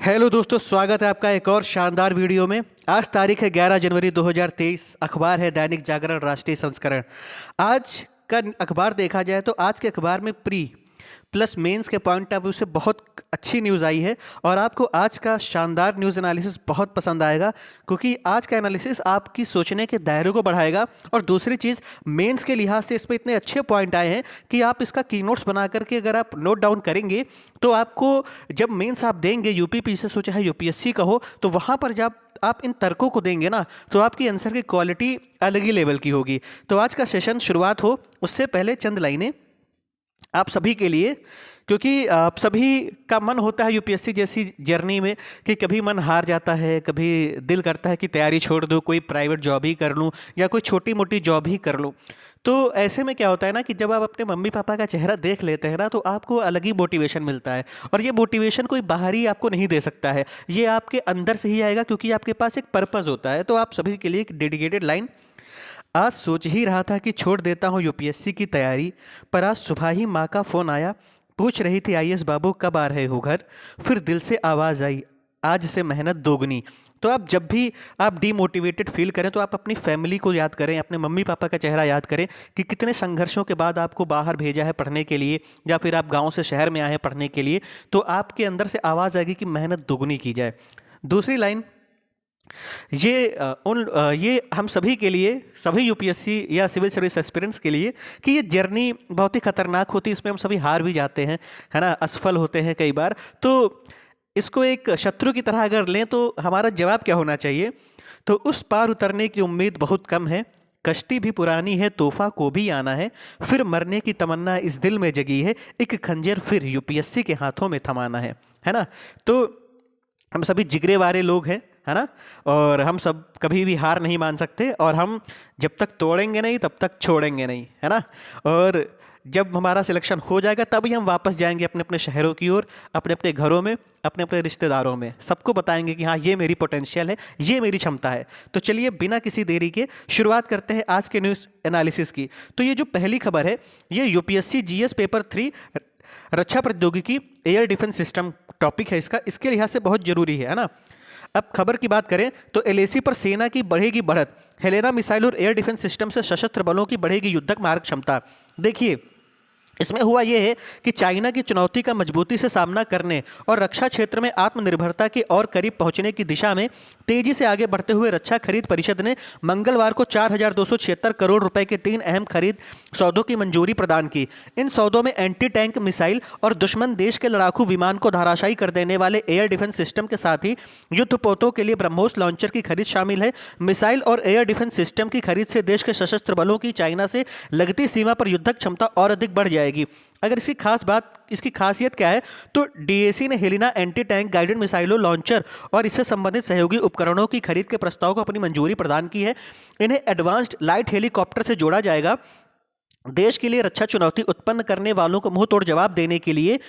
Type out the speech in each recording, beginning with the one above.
Hello दोस्तों, स्वागत है आपका एक और शानदार वीडियो में। आज तारीख है 11 जनवरी 2023। अखबार है दैनिक जागरण राष्ट्रीय संस्करण। आज का अखबार देखा जाए तो आज के अखबार में प्री प्लस मेंस के पॉइंट ऑफ व्यू से बहुत अच्छी न्यूज़ आई है और आपको आज का शानदार न्यूज़ एनालिसिस बहुत पसंद आएगा, क्योंकि आज का एनालिसिस आपकी सोचने के दायरे को बढ़ाएगा। और दूसरी चीज़, मेंस के लिहाज से इस पर इतने अच्छे पॉइंट आए हैं कि आप इसका की नोट्स बना करके अगर आप नोट डाउन करेंगे तो आपको जब मेंस आप देंगे यूपीपीसीएस से चाहे यूपीएससी का हो, तो वहाँ पर जब आप इन तर्कों को देंगे ना, तो आपकी आंसर की क्वालिटी अलग ही लेवल की होगी। तो आज का सेशन शुरुआत हो उससे पहले चंद लाइनें आप सभी के लिए, क्योंकि आप सभी का मन होता है यूपीएससी जैसी जर्नी में कि कभी मन हार जाता है, कभी दिल करता है कि तैयारी छोड़ दो, कोई प्राइवेट जॉब ही कर लूँ या कोई छोटी मोटी जॉब ही कर लूँ। तो ऐसे में क्या होता है ना कि जब आप अपने मम्मी पापा का चेहरा देख लेते हैं ना, तो आपको अलग ही मोटिवेशन मिलता है। और ये मोटिवेशन कोई बाहरी आपको नहीं दे सकता है, ये आपके अंदर से ही आएगा, क्योंकि आपके पास एक पर्पज़ होता है। तो आप सभी के लिए एक डेडिकेटेड लाइन। आज सोच ही रहा था कि छोड़ देता हूँ यूपीएससी की तैयारी, पर आज सुबह ही माँ का फ़ोन आया, पूछ रही थी आईएएस बाबू कब आ रहे हो घर। फिर दिल से आवाज़ आई, आज से मेहनत दोगुनी। तो आप जब भी आप डीमोटिवेटेड फील करें तो आप अपनी फैमिली को याद करें, अपने मम्मी पापा का चेहरा याद करें कि कितने संघर्षों के बाद आपको बाहर भेजा है पढ़ने के लिए, या फिर आप गाँव से शहर में आए हैं पढ़ने के लिए। तो आपके अंदर से आवाज़ आएगी कि मेहनत दोगुनी की जाए। दूसरी लाइन, ये हम सभी के लिए, सभी यूपीएससी या सिविल सर्विस एस्पिरेंट्स के लिए, कि ये जर्नी बहुत ही खतरनाक होती है। इसमें हम सभी हार भी जाते हैं, है ना, असफल होते हैं कई बार। तो इसको एक शत्रु की तरह अगर लें तो हमारा जवाब क्या होना चाहिए? तो उस पार उतरने की उम्मीद बहुत कम है, कश्ती भी पुरानी है, तूफा को भी आना है, फिर मरने की तमन्ना इस दिल में जगी है, एक खंजर फिर यूपीएससी के हाथों में थमाना है ना। तो हम सभी जिगरे वाले लोग हैं, है ना, और हम सब कभी भी हार नहीं मान सकते, और हम जब तक तोड़ेंगे नहीं तब तक छोड़ेंगे नहीं, है ना। और जब हमारा सिलेक्शन हो जाएगा तभी हम वापस जाएंगे अपने अपने शहरों की ओर, अपने अपने घरों में, अपने अपने रिश्तेदारों में, सबको बताएंगे कि हाँ, ये मेरी पोटेंशियल है, ये मेरी क्षमता है। तो चलिए बिना किसी देरी के शुरुआत करते हैं आज के न्यूज़ एनालिसिस की। तो ये जो पहली खबर है, ये यूपीएससी जीएस पेपर 3 रक्षा प्रौद्योगिकी एयर डिफेंस सिस्टम टॉपिक है इसका, इसके लिहाज से बहुत जरूरी है ना। अब खबर की बात करें तो एलएसी पर सेना की बढ़ेगी बढ़त, हेलेना मिसाइल और एयर डिफेंस सिस्टम से सशस्त्र बलों की बढ़ेगी युद्धक मारक क्षमता। देखिए, इसमें हुआ यह है कि चाइना की चुनौती का मजबूती से सामना करने और रक्षा क्षेत्र में आत्मनिर्भरता के और करीब पहुंचने की दिशा में तेजी से आगे बढ़ते हुए रक्षा खरीद परिषद ने मंगलवार को 4,276 करोड़ रुपए के 3 अहम खरीद सौदों की मंजूरी प्रदान की। इन सौदों में एंटी टैंक मिसाइल और दुश्मन देश के लड़ाकू विमान को धराशायी कर देने वाले एयर डिफेंस सिस्टम के साथ ही युद्धपोतों के लिए ब्रह्मोस लॉन्चर की खरीद शामिल है। मिसाइल और एयर डिफेंस सिस्टम की खरीद से देश के सशस्त्र बलों की चाइना से लगती सीमा पर युद्धक क्षमता और अधिक बढ़ जाएगी। अगर इसकी खासियत क्या है, तो डीएसी ने हेलिना एंटी टैंक गाइडेड मिसाइलों लॉन्चर और इससे संबंधित सहयोगी उपकरणों की खरीद के प्रस्ताव को अपनी मंजूरी प्रदान की है। इन्हें एडवांस्ड लाइट हेलीकॉप्टर से जोड़ा जाएगा। देश के लिए रक्षा चुनौती उत्पन्न करने वालों को मुंह तोड़ जवाब देने के लिए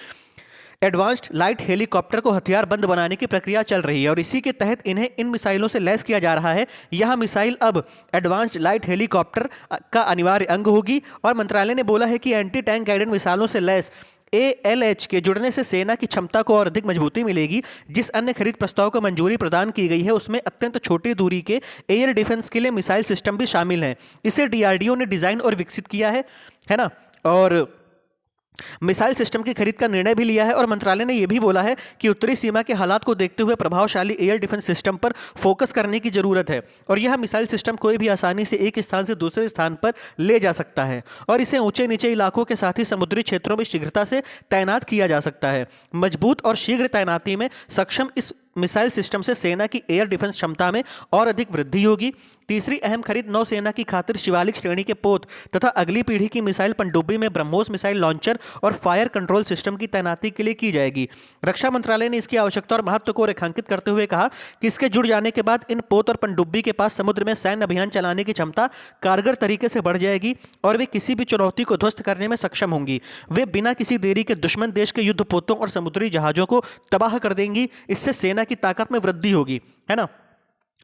एडवांस्ड लाइट हेलीकॉप्टर को हथियार बंद बनाने की प्रक्रिया चल रही है, और इसी के तहत इन्हें इन मिसाइलों से लैस किया जा रहा है। यह मिसाइल अब एडवांस्ड लाइट हेलीकॉप्टर का अनिवार्य अंग होगी। और मंत्रालय ने बोला है कि एंटी टैंक गाइडेड मिसाइलों से लैस ALH के जुड़ने से सेना की क्षमता को और अधिक मजबूती मिलेगी। जिस अन्य खरीद प्रस्ताव को मंजूरी प्रदान की गई है उसमें अत्यंत छोटी दूरी के एयर डिफेंस के लिए मिसाइल सिस्टम भी शामिल हैं। इसे DRDO ने डिजाइन और विकसित किया है ना, और मिसाइल सिस्टम की खरीद का निर्णय भी लिया है। और मंत्रालय ने यह भी बोला है कि उत्तरी सीमा के हालात को देखते हुए प्रभावशाली एयर डिफेंस सिस्टम पर फोकस करने की जरूरत है, और यह मिसाइल सिस्टम कोई भी आसानी से एक स्थान से दूसरे स्थान पर ले जा सकता है, और इसे ऊंचे नीचे इलाकों के साथ ही समुद्री क्षेत्रों में शीघ्रता से तैनात किया जा सकता है। मजबूत और शीघ्र तैनाती में सक्षम इस मिसाइल सिस्टम से सेना की एयर डिफेंस क्षमता में और अधिक वृद्धि होगी। तीसरी अहम खरीद नौसेना की खातिर शिवालिक श्रेणी के पोत तथा अगली पीढ़ी की मिसाइल पनडुब्बी में ब्रह्मोस मिसाइल लॉन्चर और फायर कंट्रोल सिस्टम की तैनाती के लिए की जाएगी। रक्षा मंत्रालय ने इसकी आवश्यकता और महत्व को रेखांकित करते हुए कहा कि इसके जुड़ जाने के बाद इन पोत और पनडुब्बी के पास समुद्र में सैन्य अभियान चलाने की क्षमता कारगर तरीके से बढ़ जाएगी, और वे किसी भी चुनौती को ध्वस्त करने में सक्षम होंगी। वे बिना किसी देरी के दुश्मन देश के युद्धपोतों और समुद्री जहाजों को तबाह कर देंगी। इससे सेना की ताकत में वृद्धि होगी, है ना।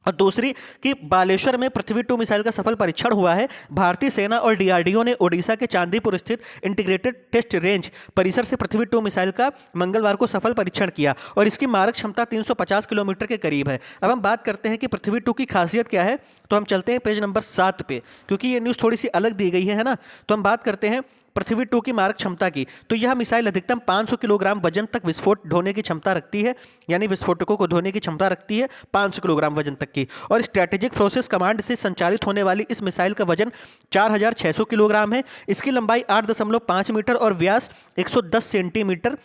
और दूसरी कि बालेश्वर में पृथ्वी 2 मिसाइल का सफल परीक्षण हुआ है। भारतीय सेना और डीआरडीओ ने ओडिशा के चांदीपुर स्थित इंटीग्रेटेड टेस्ट रेंज परिसर से पृथ्वी 2 मिसाइल का मंगलवार को सफल परीक्षण किया और इसकी मारक क्षमता 350 किलोमीटर के करीब है। अब हम बात करते हैं कि पृथ्वी 2 की खासियत क्या है, तो हम चलते हैं पेज नंबर 7 पे, क्योंकि ये न्यूज़ थोड़ी सी अलग दी गई है ना। तो हम बात करते हैं पृथ्वी 2 की मारक क्षमता की। तो यह मिसाइल अधिकतम 500 किलोग्राम वजन तक विस्फोट ढोने की क्षमता रखती है, यानी विस्फोटकों को ढोने की क्षमता रखती है 500 किलोग्राम वजन तक की। और स्ट्रैटेजिक फोर्सेस कमांड से संचालित होने वाली इस मिसाइल का वजन 4600 किलोग्राम है। इसकी लंबाई 8.5 मीटर और व्यास 110 सेंटीमीटर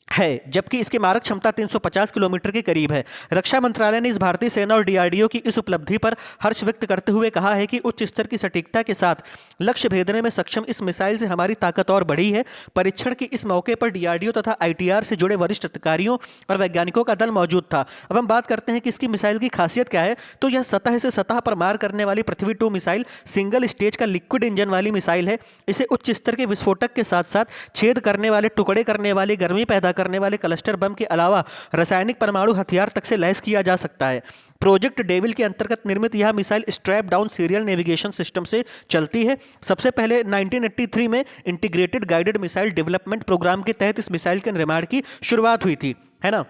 है, जबकि इसकी मारक क्षमता 350 किलोमीटर के करीब है। रक्षा मंत्रालय ने इस भारतीय सेना और डीआरडीओ की इस उपलब्धि पर हर्ष व्यक्त करते हुए कहा है कि उच्च स्तर की सटीकता के साथ लक्ष्य भेदने में सक्षम इस मिसाइल से हमारी ताकत और बढ़ी है। परीक्षण के इस मौके पर डीआरडीओ तथा आईटीआर से जुड़े वरिष्ठ अधिकारियों और वैज्ञानिकों का दल मौजूद था। अब हम बात करते हैं कि इसकी मिसाइल की खासियत क्या है। तो यह सतह से सतह पर मार करने वाली पृथ्वी 2 मिसाइल सिंगल स्टेज का लिक्विड इंजन वाली मिसाइल है। इसे उच्च स्तर के विस्फोटक के साथ साथ छेद करने वाले, टुकड़े करने वाले, गर्मी पैदा करने वाले क्लस्टर बम के अलावा रासायनिक परमाणु हथियार तक से लैस किया जा सकता है। प्रोजेक्ट डेविल के अंतर्गत निर्मित यह missile strap down serial navigation system से चलती है। सबसे पहले 1983 में integrated guided missile development programme के तहत इस मिसाइल के निर्माण की शुरुआत हुई थी, है ना।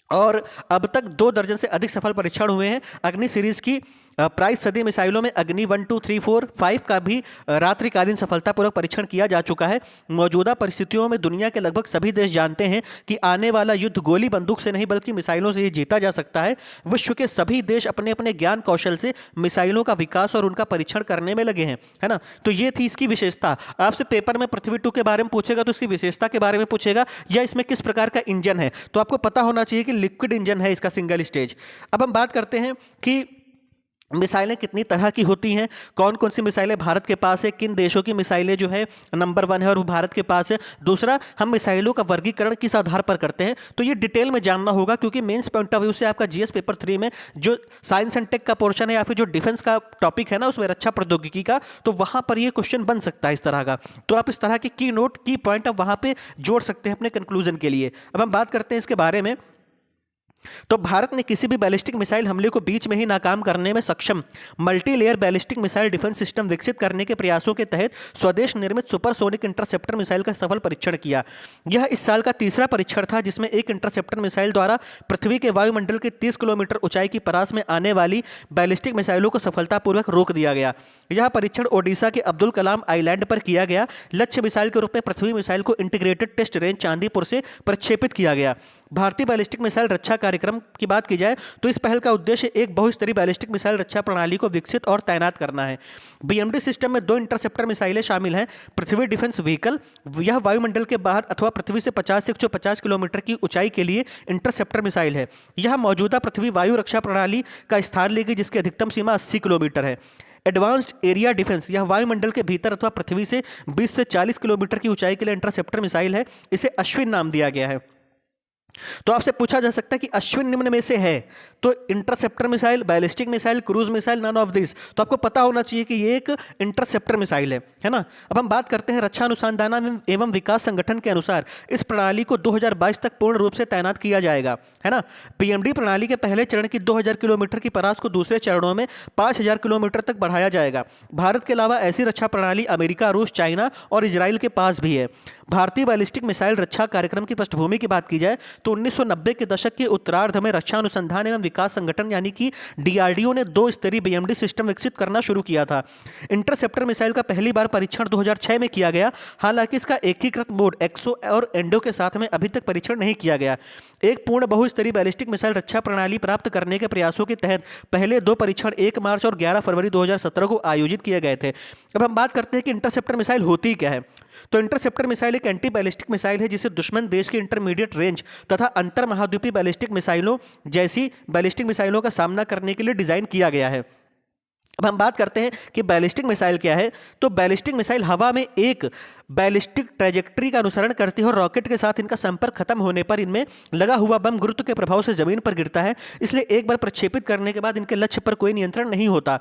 और अब तक 2 दर्जन से अधिक सफल परीक्षण हुए हैं। अग्नि सीरीज की प्राइस सदी मिसाइलों में अग्नि 1, 2, 3, 4, 5 का भी रात्रिकालीन सफलतापूर्वक परीक्षण किया जा चुका है। मौजूदा परिस्थितियों में दुनिया के लगभग सभी देश जानते हैं कि आने वाला युद्ध गोली बंदूक से नहीं बल्कि मिसाइलों से ही जीता जा सकता है। विश्व के सभी देश अपने अपने ज्ञान कौशल से मिसाइलों का विकास और उनका परीक्षण करने में लगे हैं, है ना। तो ये थी इसकी विशेषता। आपसे पेपर में पृथ्वी 2 के बारे में पूछेगा तो इसकी विशेषता के बारे में पूछेगा, या इसमें किस प्रकार का इंजन है, तो आपको पता होना चाहिए कि लिक्विड इंजन है इसका, सिंगल स्टेज। अब हम बात करते हैं कि मिसाइलें कितनी तरह की होती हैं, कौन कौन सी मिसाइलें भारत के पास है, किन देशों की मिसाइलें जो है नंबर 1 है और वो भारत के पास है। दूसरा, हम मिसाइलों का वर्गीकरण किस आधार पर करते हैं, तो ये डिटेल में जानना होगा, क्योंकि मेंस पॉइंट ऑफ व्यू से आपका जीएस पेपर 3 में जो साइंस एंड टेक का पोर्शन है या फिर जो डिफेंस का टॉपिक है ना, उसमें रक्षा प्रौद्योगिकी का, तो वहाँ पर ये क्वेश्चन बन सकता है इस तरह का। तो आप इस तरह के की नोट, की पॉइंट आप वहाँ पर जोड़ सकते हैं अपने कंक्लूजन के लिए। अब हम बात करते हैं इसके बारे में। तो भारत ने किसी भी बैलिस्टिक मिसाइल हमले को बीच में ही नाकाम करने में सक्षम multi layer ballistic missile defence system विकसित करने के प्रयासों के तहत स्वदेश निर्मित सुपरसोनिक इंटरसेप्टर मिसाइल का सफल परीक्षण किया। यह इस साल का तीसरा परीक्षण था जिसमें एक इंटरसेप्टर मिसाइल द्वारा पृथ्वी के वायुमंडल के 30 किलोमीटर ऊंचाई की परास में आने वाली बैलिस्टिक मिसाइलों को सफलतापूर्वक रोक दिया गया। यह परीक्षण ओडिशा के अब्दुल कलाम आइलैंड पर किया गया। लक्ष्य मिसाइल के रूप में पृथ्वी मिसाइल को इंटीग्रेटेड टेस्ट रेंज चांदीपुर से प्रक्षेपित किया गया। भारतीय बैलिस्टिक मिसाइल रक्षा कार्यक्रम की बात की जाए तो इस पहल का उद्देश्य एक बहुस्तरीय बैलिस्टिक मिसाइल रक्षा प्रणाली को विकसित और तैनात करना है। बीएमडी सिस्टम में 2 इंटरसेप्टर मिसाइलें शामिल हैं। पृथ्वी डिफेंस व्हीकल, यह वायुमंडल के बाहर अथवा पृथ्वी से 50 से 150 किलोमीटर की ऊंचाई के लिए इंटरसेप्टर मिसाइल है। यह मौजूदा पृथ्वी वायु रक्षा प्रणाली का स्थान लेगी जिसकी अधिकतम सीमा 80 किलोमीटर है। एडवांस्ड एरिया डिफेंस, यह वायुमंडल के भीतर अथवा पृथ्वी से 20 से 40 किलोमीटर की ऊंचाई के लिए इंटरसेप्टर मिसाइल है। इसे अश्विन नाम दिया गया है। तो आपसे पूछा जा सकता है कि अश्विन निम्न में से है, तो interceptor missile, ballistic missile, cruise missile, none of this. तो आपको पता होना चाहिए कि ये एक इंटरसेप्टर मिसाइल है ना। अब हम बात करते हैं रक्षा अनुसंधान एवं विकास संगठन के अनुसार इस प्रणाली को 2022 तक पूर्ण रूप से तैनात किया जाएगा, है ना। पीएमडी प्रणाली के पहले चरण की 2000 किलोमीटर की परास को दूसरे चरणों में 5000 किलोमीटर तक बढ़ाया जाएगा। भारत के अलावा ऐसी रक्षा प्रणाली अमेरिका, रूस, चाइना और इजराइल के पास भी है। भारतीय बैलिस्टिक मिसाइल रक्षा कार्यक्रम की पृष्ठभूमि की बात की जाए तो 1990 के दशक के उत्तरार्ध में रक्षा अनुसंधान एवं विकास संगठन यानी कि डीआरडीओ ने 2 स्तरीय बीएमडी सिस्टम विकसित करना शुरू किया था। इंटरसेप्टर मिसाइल का पहली बार परीक्षण 2006 में किया गया। हालांकि इसका एकीकृत मोड एक्सो और एंडो के साथ में अभी तक परीक्षण नहीं किया गया। एक पूर्ण बहुस्तरीय बैलिस्टिक मिसाइल रक्षा प्रणाली प्राप्त करने के प्रयासों के तहत पहले 2 परीक्षण 1 मार्च और 11 फरवरी 2017 को आयोजित किए गए थे। अब हम बात करते हैं कि इंटरसेप्टर मिसाइल होती क्या है। तो इंटरसेप्टर मिसाइल एक एंटी बैलिस्टिक मिसाइल है जिसे दुश्मन देश के इंटरमीडिएट रेंज तथा अंतर महाद्वीपीय बैलिस्टिक मिसाइलों जैसी बैलिस्टिक मिसाइलों का सामना करने के लिए डिजाइन किया गया है। अब हम बात करते हैं कि बैलिस्टिक मिसाइल क्या है। तो बैलिस्टिक मिसाइल हवा में एक बैलिस्टिक ट्रैजेक्टरी का अनुसरण करती है और रॉकेट के साथ इनका संपर्क खत्म होने पर इनमें लगा हुआ बम गुरुत्व के प्रभाव से जमीन पर गिरता है, इसलिए एक बार प्रक्षेपित करने के बाद इनके लक्ष्य पर कोई नियंत्रण नहीं होता।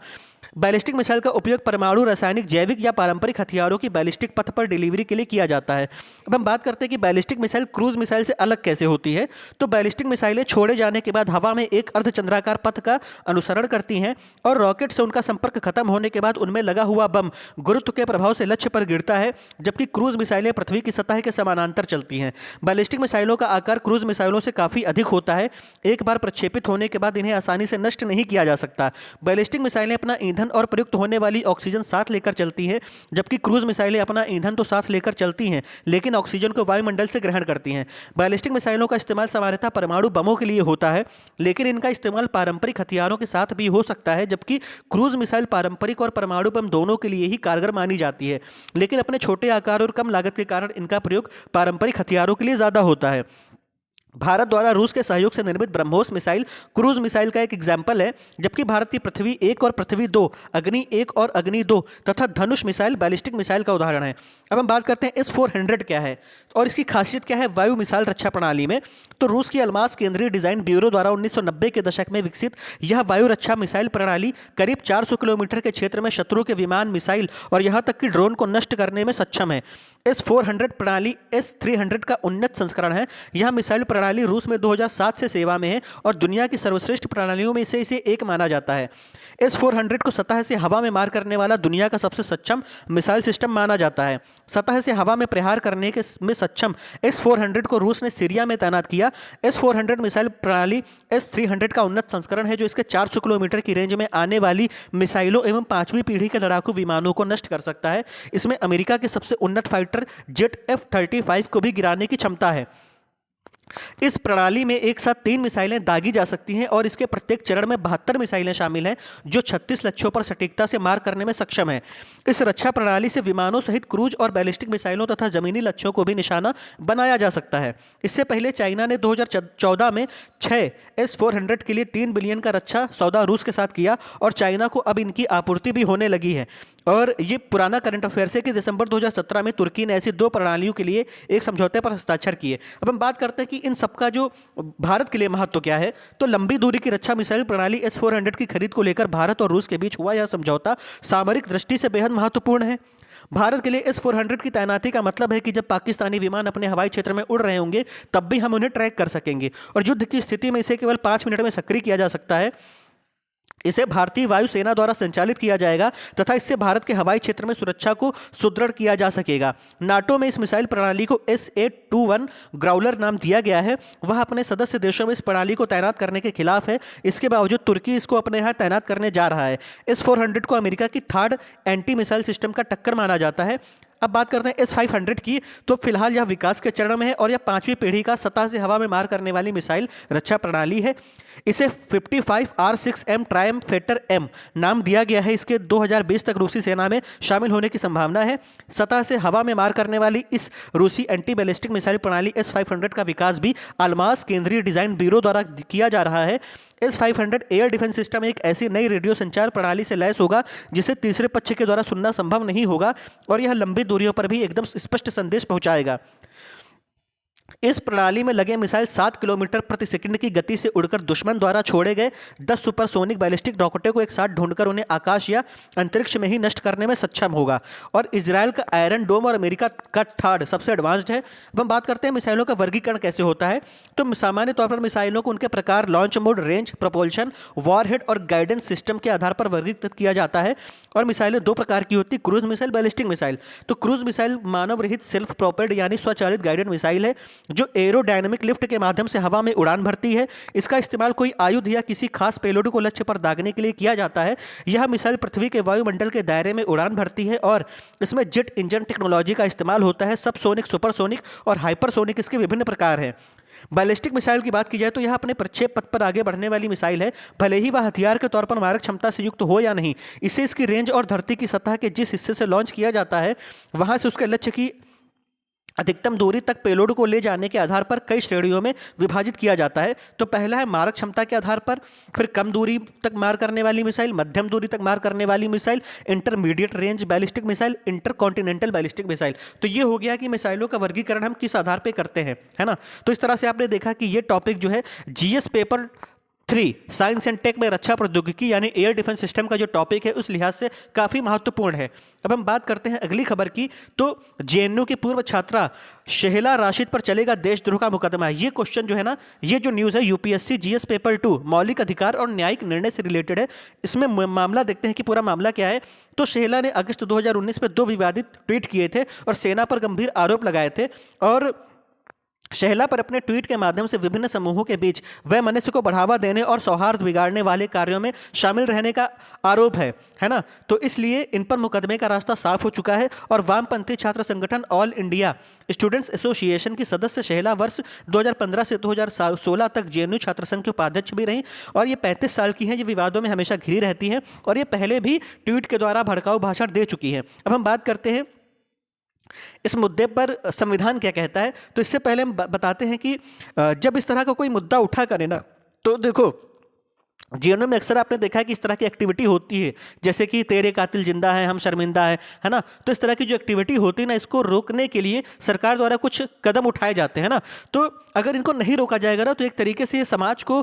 बैलिस्टिक मिसाइल का उपयोग परमाणु, रासायनिक, जैविक या पारंपरिक हथियारों की बैलिस्टिक पथ पर डिलीवरी के लिए किया जाता है। अब हम बात करते हैं कि बैलिस्टिक मिसाइल क्रूज मिसाइल से अलग कैसे होती है। तो बैलिस्टिक मिसाइलें छोड़े जाने के बाद हवा में एक अर्धचंद्राकार पथ का अनुसरण करती हैं और रॉकेट से उनका संपर्क खत्म होने के बाद उनमें लगा हुआ बम गुरुत्व के प्रभाव से लक्ष्य पर गिरता है, जबकि क्रूज मिसाइलें पृथ्वी की सतह के समानांतर चलती हैं। बैलिस्टिक मिसाइलों का आकार क्रूज मिसाइलों से काफी अधिक होता है। एक बार प्रक्षेपित होने के बाद इन्हें आसानी से नष्ट नहीं किया जा सकता। बैलिस्टिक मिसाइलें अपना ईंधन और प्रयुक्त होने वाली ऑक्सीजन साथ लेकर चलती हैं, जबकि क्रूज मिसाइलें अपना ईंधन तो साथ लेकर चलती हैं लेकिन ऑक्सीजन को वायुमंडल से ग्रहण करती हैं। बैलिस्टिक मिसाइलों का इस्तेमाल सामान्यतः परमाणु बमों के लिए होता है, लेकिन इनका इस्तेमाल पारंपरिक हथियारों के साथ भी हो सकता है, जबकि क्रूज मिसाइल पारंपरिक और परमाणु बम दोनों के लिए ही कारगर मानी जाती है, लेकिन अपने छोटे आकार और कम लागत के कारण इनका प्रयोग पारंपरिक हथियारों के लिए ज्यादा होता है। भारत द्वारा रूस के सहयोग से निर्मित ब्रह्मोस मिसाइल क्रूज मिसाइल का एक एग्जाम्पल है, जबकि भारत की पृथ्वी 1 और पृथ्वी 2, अग्नि 1 और अग्नि 2 तथा धनुष मिसाइल बैलिस्टिक मिसाइल का उदाहरण है। अब हम बात करते हैं S-400 क्या है और इसकी खासियत क्या है वायु मिसाइल रक्षा प्रणाली में। तो रूस की अल्मास केंद्रीय डिजाइन ब्यूरो द्वारा 1990 के दशक में विकसित यह वायु रक्षा मिसाइल प्रणाली करीब 400 किलोमीटर के क्षेत्र में शत्रु के विमान, मिसाइल और यहां तक कि ड्रोन को नष्ट करने में सक्षम है। S-400 प्रणाली S-300 का उन्नत संस्करण है। यह मिसाइल प्रणाली रूस में 2007 से सेवा में है और दुनिया की सर्वश्रेष्ठ प्रणालियों में से इसे एक माना जाता है। S-400 को सतह से हवा में मार करने वाला दुनिया का सबसे सक्षम मिसाइल सिस्टम माना जाता है। सतह से हवा में प्रहार करने के में सक्षम S-400 को रूस ने सीरिया में तैनात किया। S-400 मिसाइल प्रणाली S-300 का उन्नत संस्करण है, जो इसके 400 किलोमीटर की रेंज में आने वाली मिसाइलों एवं 5वीं पीढ़ी के लड़ाकू विमानों को नष्ट कर सकता है। इसमें अमेरिका के सबसे उन्नत फाइटर जेट F-35 को भी गिराने की क्षमता है। इस प्रणाली में एक साथ 3 मिसाइलें दागी जा सकती हैं और इसके प्रत्येक चरण में 72 मिसाइलें शामिल हैं, जो 36 लक्ष्यों पर सटीकता से मार करने में सक्षम है। इस रक्षा प्रणाली से विमानों सहित क्रूज और बैलिस्टिक मिसाइलों तथा जमीनी लक्ष्यों को भी निशाना बनाया जा सकता है। इससे पहले चाइना ने 2014 में 6 S-400 के लिए 3 बिलियन का रक्षा सौदा रूस के साथ किया और चाइना को अब इनकी आपूर्ति भी होने लगी है। और ये पुराना करंट अफेयर्स है कि दिसंबर 2017 में तुर्की ने ऐसी 2 प्रणालियों के लिए एक समझौते पर हस्ताक्षर किए। अब हम बात करते हैं कि इन सबका जो भारत के लिए महत्व क्या है। तो लंबी दूरी की रक्षा मिसाइल प्रणाली S-400 की खरीद को लेकर भारत और रूस के बीच हुआ यह समझौता सामरिक दृष्टि से बेहद महत्वपूर्ण है। भारत के लिए S-400 की तैनाती का मतलब है कि जब पाकिस्तानी विमान अपने हवाई क्षेत्र में उड़ रहे होंगे तब भी हम उन्हें ट्रैक कर सकेंगे और युद्ध की स्थिति में इसे केवल 5 मिनट में सक्रिय किया जा सकता है। इसे भारतीय वायुसेना द्वारा संचालित किया जाएगा तथा इससे भारत के हवाई क्षेत्र में सुरक्षा को सुदृढ़ किया जा सकेगा। नाटो में इस मिसाइल प्रणाली को SA-21 ग्राउलर नाम दिया गया है। वह अपने सदस्य देशों में इस प्रणाली को तैनात करने के खिलाफ है। इसके बावजूद तुर्की इसको अपने यहाँ तैनात करने जा रहा है। S-400 को अमेरिका की थर्ड एंटी मिसाइल सिस्टम का टक्कर माना जाता है। अब बात करते हैं S-500 की। तो फिलहाल यह विकास के चरण में है और यह 5वीं पीढ़ी का सतह से हवा में मार करने वाली मिसाइल रक्षा प्रणाली है। इसे 55R6M ट्रायम्फ फाइटर M नाम दिया गया है। इसके 2020 तक रूसी सेना में शामिल होने की संभावना है। सतह से हवा में मार करने वाली इस रूसी एंटी बैलिस्टिक मिसाइल प्रणाली S-500 का विकास भी अल्मास केंद्रीय डिजाइन ब्यूरो द्वारा किया जा रहा है। S-500 एयर डिफेंस सिस्टम एक ऐसी नई रेडियो संचार प्रणाली से लैस होगा जिसे तीसरे पक्ष के द्वारा सुनना संभव नहीं होगा और यह लंबी दूरियों पर भी एकदम स्पष्ट संदेश पहुंचाएगा। इस प्रणाली में लगे मिसाइल 7 किलोमीटर प्रति सेकंड की गति से उड़कर दुश्मन द्वारा छोड़े गए 10 सुपरसोनिक बैलिस्टिक रॉकेटों को एक साथ ढूंढकर उन्हें आकाश या अंतरिक्ष में ही नष्ट करने में सक्षम होगा। और इजरायल का आयरन डोम और अमेरिका का थर्ड सबसे एडवांस्ड है। अब हम बात करते हैं मिसाइलों का वर्गीकरण कैसे होता है। तो सामान्य तौर पर मिसाइलों को उनके प्रकार, launch mode, range, propulsion, warhead और गाइडेंस सिस्टम के आधार पर वर्गीकृत किया जाता है। और मिसाइलें 2 प्रकार की होती है, क्रूज मिसाइल, बैलिस्टिक मिसाइल। तो क्रूज मिसाइल मानव रहित सेल्फ प्रोपेल्ड यानी स्वचालित गाइडेड मिसाइल है जो एरोडायनामिक लिफ्ट के माध्यम से हवा में उड़ान भरती है। इसका इस्तेमाल कोई आयुध या किसी खास पेलोड को लक्ष्य पर दागने के लिए किया जाता है। यह मिसाइल पृथ्वी के वायुमंडल के दायरे में उड़ान भरती है और इसमें जेट इंजन टेक्नोलॉजी का इस्तेमाल होता है। सबसोनिक, सुपरसोनिक और हाइपरसोनिक इसके विभिन्न प्रकार हैं। बैलिस्टिक मिसाइल की बात की जाए तो यह अपने प्रक्षेप पथ पर आगे बढ़ने वाली मिसाइल है, भले ही वह हथियार के तौर पर मारक क्षमता से युक्त हो या नहीं। इसे इसकी रेंज और धरती की सतह के जिस हिस्से से लॉन्च किया जाता है वहां से उसके लक्ष्य की अधिकतम दूरी तक पेलोड को ले जाने के आधार पर कई श्रेणियों में विभाजित किया जाता है। तो पहला है मारक क्षमता के आधार पर, फिर कम दूरी तक मार करने वाली मिसाइल, मध्यम दूरी तक मार करने वाली missile, intermediate range ballistic missile, intercontinental ballistic missile. तो ये हो गया कि मिसाइलों का वर्गीकरण हम किस आधार पर करते हैं, है ना। तो इस तरह से आपने देखा कि ये टॉपिक जो है GS paper 3 science and tech में रक्षा प्रौद्योगिकी यानी एयर डिफेंस सिस्टम का जो टॉपिक है उस लिहाज से काफ़ी महत्वपूर्ण है। अब हम बात करते हैं अगली खबर की। तो जेएनयू की पूर्व छात्रा शेहला राशिद पर चलेगा देशद्रोह का मुकदमा। ये क्वेश्चन जो है ना, ये जो न्यूज़ है यूपीएससी जीएस पेपर 2 मौलिक अधिकार और न्यायिक निर्णय से रिलेटेड है। इसमें मामला देखते हैं कि पूरा मामला क्या है। तो शेहला ने अगस्त 2019 में 2 विवादित ट्वीट किए थे और सेना पर गंभीर आरोप लगाए थे। और शेहला पर अपने ट्वीट के माध्यम से विभिन्न समूहों के बीच वैमनस्य को बढ़ावा देने और सौहार्द बिगाड़ने वाले कार्यों में शामिल रहने का आरोप है ना। तो इसलिए इन पर मुकदमे का रास्ता साफ हो चुका है। और वामपंथी छात्र संगठन ऑल इंडिया स्टूडेंट्स एसोसिएशन की सदस्य शेहला वर्ष 2015 से 2016 तक जेएनयू छात्र संघ की उपाध्यक्ष भी रहीं और ये 35 साल की हैं। ये विवादों में हमेशा घिरी रहती हैं और ये पहले भी ट्वीट के द्वारा भड़काऊ भाषण दे चुकी हैं। अब हम बात करते हैं इस मुद्दे पर संविधान क्या कहता है। तो इससे पहले हम बताते हैं कि जब इस तरह का कोई मुद्दा उठा करे ना, तो देखो जेएनयू में अक्सर आपने देखा है कि इस तरह की एक्टिविटी होती है, जैसे कि तेरे कातिल जिंदा है हम शर्मिंदा है ना। तो इस तरह की जो एक्टिविटी होती है ना, इसको रोकने के लिए सरकार द्वारा कुछ कदम उठाए जाते हैं ना। तो अगर इनको नहीं रोका जाएगा ना, तो एक तरीके से ये समाज को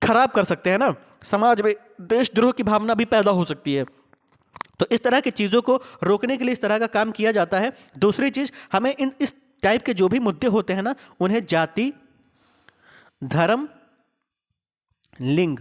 खराब कर सकते हैं ना, समाज में देशद्रोह की भावना भी पैदा हो सकती है। तो इस तरह की चीज़ों को रोकने के लिए इस तरह का काम किया जाता है। दूसरी चीज़, हमें इस टाइप के जो भी मुद्दे होते हैं ना, उन्हें जाति, धर्म, लिंग,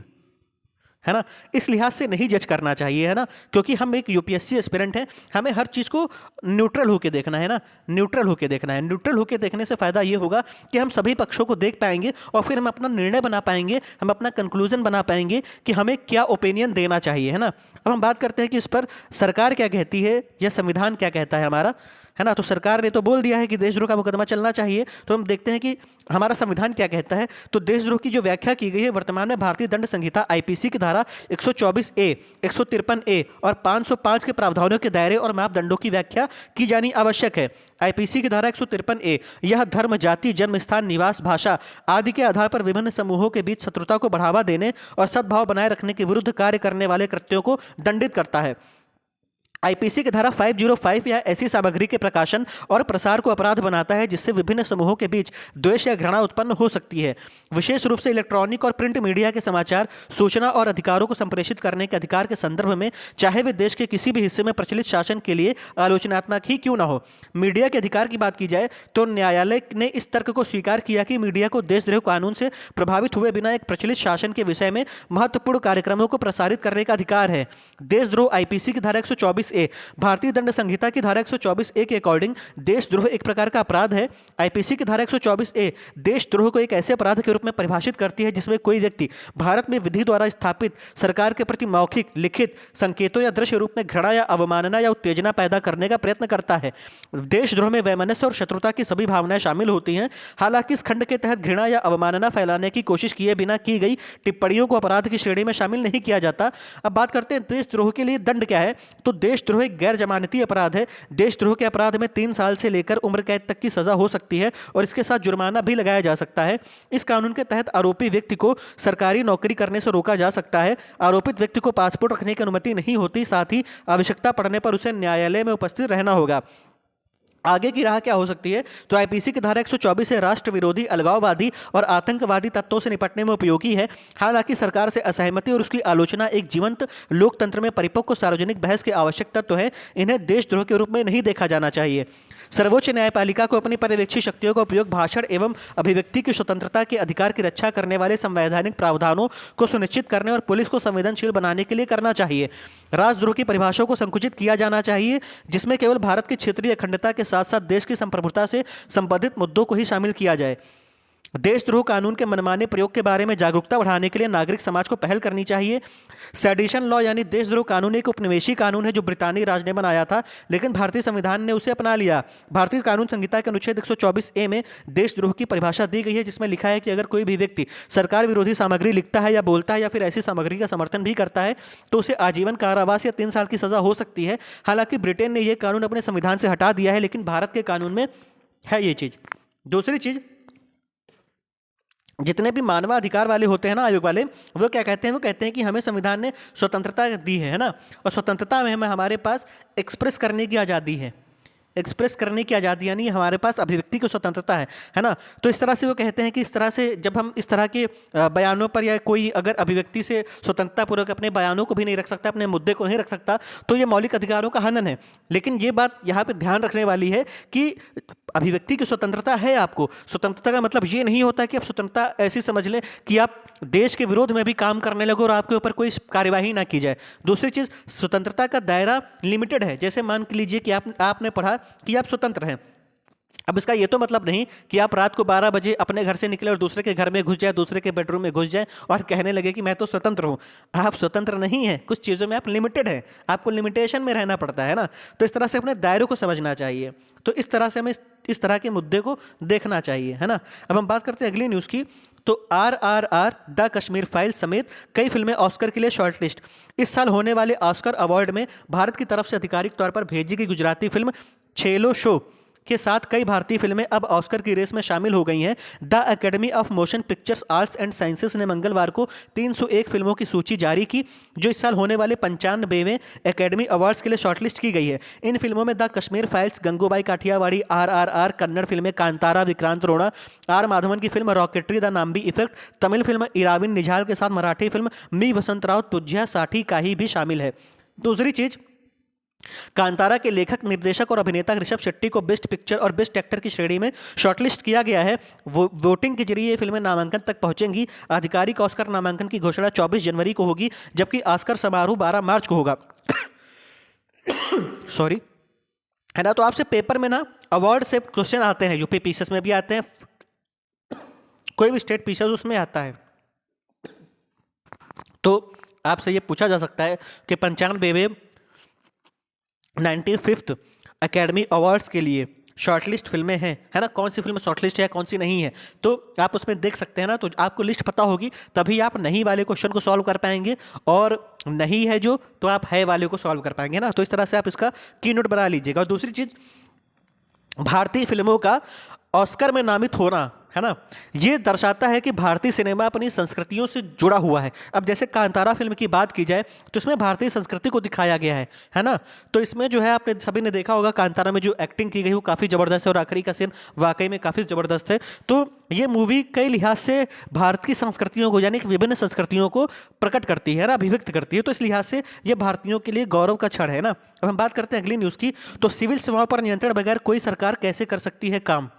है ना, इस लिहाज से नहीं जज करना चाहिए, है ना। क्योंकि हम एक यूपीएससी एस्पिरेंट हैं, हमें हर चीज़ को न्यूट्रल होके देखना है ना, न्यूट्रल होके देखना है। न्यूट्रल होके देखने से फ़ायदा ये होगा कि हम सभी पक्षों को देख पाएंगे और फिर हम अपना निर्णय बना पाएंगे, हम अपना कंक्लूजन बना पाएंगे कि हमें क्या ओपिनियन देना चाहिए, है ना। अब हम बात करते हैं कि इस पर सरकार क्या कहती है या संविधान क्या कहता है हमारा, है ना। तो सरकार ने तो बोल दिया है कि देशद्रोह का मुकदमा चलना चाहिए। तो हम देखते हैं कि हमारा संविधान क्या कहता है। तो देशद्रोह की जो व्याख्या की गई है वर्तमान में भारतीय दंड संहिता आईपीसी की धारा 124A, 153A और 505 के प्रावधानों के दायरे और मापदंडों की व्याख्या की जानी आवश्यक है। आईपीसी की धारा 153A यह धर्म, जाति, जन्म स्थान, निवास, भाषा आदि के आधार पर विभिन्न समूहों के बीच शत्रुता को बढ़ावा देने और सद्भाव बनाए रखने के विरुद्ध कार्य करने वाले कृत्यों को दंडित करता है। आईपीसी की धारा 505 या ऐसी सामग्री के प्रकाशन और प्रसार को अपराध बनाता है जिससे विभिन्न समूहों के बीच द्वेष या घृणा उत्पन्न हो सकती है। विशेष रूप से इलेक्ट्रॉनिक और प्रिंट मीडिया के समाचार, सूचना और अधिकारों को संप्रेषित करने के अधिकार के संदर्भ में, चाहे वे देश के किसी भी हिस्से में प्रचलित शासन के लिए आलोचनात्मक ही क्यों न हो। मीडिया के अधिकार की बात की जाए तो न्यायालय ने इस तर्क को स्वीकार किया कि मीडिया को देशद्रोह कानून से प्रभावित हुए बिना एक प्रचलित शासन के विषय में महत्वपूर्ण कार्यक्रमों को प्रसारित करने का अधिकार है। देशद्रोह आईपीसी की धारा 124A भारतीय दंड संहिता की धारा 124A के अकॉर्डिंग देशद्रोह एक प्रकार का अपराध है। आईपीसी की धारा 124A देशद्रोह को एक ऐसे अपराध के रूप में परिभाषित करती है जिसमें कोई व्यक्ति भारत में विधि द्वारा स्थापित सरकार के प्रति मौखिक, लिखित संकेतों या दृश्य रूप में घृणा या अवमानना या उत्तेजना पैदा करने का प्रयत्न करता है। देशद्रोह में वैमनस्य और शत्रुता की सभी भावनाएं शामिल होती हैं। हालांकि इस खंड के तहत घृणा या अवमानना फैलाने की कोशिश किए बिना की गई टिप्पणियों को अपराध की श्रेणी में शामिल नहीं किया जाता। अब बात करते हैं देशद्रोह के लिए दंड क्या है। तो देशद्रोह एक गैर जमानती अपराध है। देशद्रोह के अपराध में 3 साल से लेकर उम्र कैद तक की सजा हो सकती है और इसके साथ जुर्माना भी लगाया जा सकता है। इस कानून के तहत आरोपी व्यक्ति को सरकारी नौकरी करने से रोका जा सकता है। आरोपित व्यक्ति को पासपोर्ट रखने की अनुमति नहीं होती। साथ ही आवश्यकता पड़ने पर उसे न्यायालय में उपस्थित रहना होगा। आगे की राह क्या हो सकती है। तो आईपीसी की धारा 124 से राष्ट्र विरोधी, अलगाववादी और आतंकवादी तत्वों से निपटने में उपयोगी है। हालांकि सरकार से असहमति और उसकी आलोचना एक जीवंत लोकतंत्र में परिपक्व सार्वजनिक बहस के आवश्यक तत्व है। इन्हें देशद्रोह के रूप में नहीं देखा जाना चाहिए। सर्वोच्च न्यायपालिका को अपनी पर्यवेक्षी शक्तियों का उपयोग भाषण एवं अभिव्यक्ति की स्वतंत्रता के अधिकार की रक्षा करने वाले संवैधानिक प्रावधानों को सुनिश्चित करने और पुलिस को संवेदनशील बनाने के लिए करना चाहिए। राजद्रोह की परिभाषाओं को संकुचित किया जाना चाहिए, जिसमें केवल भारत की क्षेत्रीय अखंडता के साथ साथ देश की संप्रभुता से संबंधित मुद्दों को ही शामिल किया जाए। देशद्रोह कानून के मनमाने प्रयोग के बारे में जागरूकता बढ़ाने के लिए नागरिक समाज को पहल करनी चाहिए। सेडिशन लॉ यानी देशद्रोह कानून एक उपनिवेशी कानून है जो ब्रितानी राज ने बनाया था, लेकिन भारतीय संविधान ने उसे अपना लिया। भारतीय कानून संहिता के अनुच्छेद 124A में देशद्रोह की परिभाषा दी गई है, जिसमें लिखा है कि अगर कोई भी व्यक्ति सरकार विरोधी सामग्री लिखता है या बोलता है या फिर ऐसी सामग्री का समर्थन भी करता है तो उसे आजीवन कारावास या 3 साल की सजा हो सकती है। हालांकि ब्रिटेन ने यह कानून अपने संविधान से हटा दिया है, लेकिन भारत के कानून में है ये चीज। दूसरी चीज, जितने भी मानवाधिकार वाले होते हैं ना, आयोग वाले, वो क्या कहते हैं? वो कहते हैं कि हमें संविधान ने स्वतंत्रता दी है ना, और स्वतंत्रता में हमारे पास एक्सप्रेस करने की आज़ादी है। एक्सप्रेस करने की आज़ादी यानी हमारे पास अभिव्यक्ति की स्वतंत्रता है ना। तो इस तरह से वो कहते हैं कि इस तरह से जब हम इस तरह के बयानों पर या कोई अगर अभिव्यक्ति से स्वतंत्रतापूर्वक अपने बयानों को भी नहीं रख सकता, अपने मुद्दे को नहीं रख सकता, तो ये मौलिक अधिकारों का हनन है। लेकिन ये बात यहाँ पे ध्यान रखने वाली है कि अभिव्यक्ति की स्वतंत्रता है आपको। स्वतंत्रता का मतलब ये नहीं होता कि आप स्वतंत्रता ऐसी समझ लें कि आप देश के विरोध में भी काम करने लगो और आपके ऊपर कोई कार्यवाही ना की जाए। दूसरी चीज़, स्वतंत्रता का दायरा लिमिटेड है। जैसे मान लीजिए कि आपने पढ़ा कि आप स्वतंत्र हैं। अब इसका ये तो मतलब नहीं कि आप रात को 12 बजे अपने घर से निकले और दूसरे के घर में घुस जाए, दूसरे के बेडरूम में घुस जाए और कहने लगे कि मैं तो स्वतंत्र हूँ। आप स्वतंत्र नहीं हैं, कुछ चीज़ों में आप लिमिटेड हैं, आपको लिमिटेशन में रहना पड़ता है ना। तो इस तरह से अपने दायरे को समझना चाहिए। तो इस तरह से हमें इस तरह के मुद्दे को देखना चाहिए, है ना। अब हम बात करते हैं अगली न्यूज़ की। तो RRR, द कश्मीर फाइल समेत कई फिल्में ऑस्कर के लिए शॉर्टलिस्ट। इस साल होने वाले ऑस्कर अवार्ड में भारत की तरफ से आधिकारिक तौर पर भेजी गई गुजराती फिल्म छेलो शो के साथ कई भारतीय फिल्में अब ऑस्कर की रेस में शामिल हो गई हैं। The academy of motion pictures arts and sciences ने मंगलवार को 301 फिल्मों की सूची जारी की जो इस साल होने वाले 95वें एकेडमी अवार्ड्स के लिए शॉर्टलिस्ट की गई है। इन फिल्मों में the Kashmir files, Gangubai Kathiawadi, RRR, Kannada फिल्में कांतारा विक्रांत रोड़ा, R माधवन की फिल्म rocketry the Nambi effect, Tamil फिल्म इराविन निझाल के साथ मराठी फिल्म मी वसंतराव तुझ्या साठी काही भी शामिल है। दूसरी चीज़, कांतारा के लेखक, निर्देशक और अभिनेता ऋषभ शेट्टी को बेस्ट पिक्चर और बेस्ट एक्टर की श्रेणी में शॉर्टलिस्ट किया गया है। वोटिंग के जरिए ये फिल्में नामांकन तक पहुंचेंगी। आधिकारिक ऑस्कर नामांकन की घोषणा 24 जनवरी को होगी, जबकि ऑस्कर समारोह 12 मार्च को होगा। सॉरी, है ना। तो आपसे पेपर में ना अवार्ड से क्वेश्चन आते हैं, यूपी पीसीएस में भी आते हैं, कोई भी स्टेट पीसीएस उसमें आता है। तो आपसे ये पूछा जा सकता है कि 95वें 95th एकेडमी अवार्ड्स के लिए शॉर्टलिस्ट फिल्में हैं, है ना। कौन सी फिल्म शॉर्टलिस्ट है, कौन सी नहीं है, तो आप उसमें देख सकते हैं ना। तो आपको लिस्ट पता होगी तभी आप नहीं वाले क्वेश्चन को सॉल्व कर पाएंगे, और नहीं है जो तो आप है वाले को सॉल्व कर पाएंगे ना। तो इस तरह से आप इसका की नोट बना लीजिएगा। और दूसरी चीज़, भारतीय फिल्मों का ऑस्कर में नामित होना, है ना, ये दर्शाता है कि भारतीय सिनेमा अपनी संस्कृतियों से जुड़ा हुआ है। अब जैसे कांतारा फिल्म की बात की जाए तो इसमें भारतीय संस्कृति को दिखाया गया है ना। तो इसमें जो है आपने सभी ने देखा होगा कांतारा में जो एक्टिंग की गई वो काफ़ी ज़बरदस्त है और आखिरी का सीन वाकई में काफ़ी ज़बरदस्त है। तो ये मूवी कई लिहाज से भारत की संस्कृतियों को यानी कि विभिन्न संस्कृतियों को प्रकट करती है ना, अभिव्यक्त करती है। तो इस लिहाज से ये भारतीयों के लिए गौरव का क्षण है ना। अब हम बात करते हैं अगली न्यूज़ की। तो सिविल सेवाओं पर नियंत्रण बगैर कोई सरकार कैसे कर सकती है काम।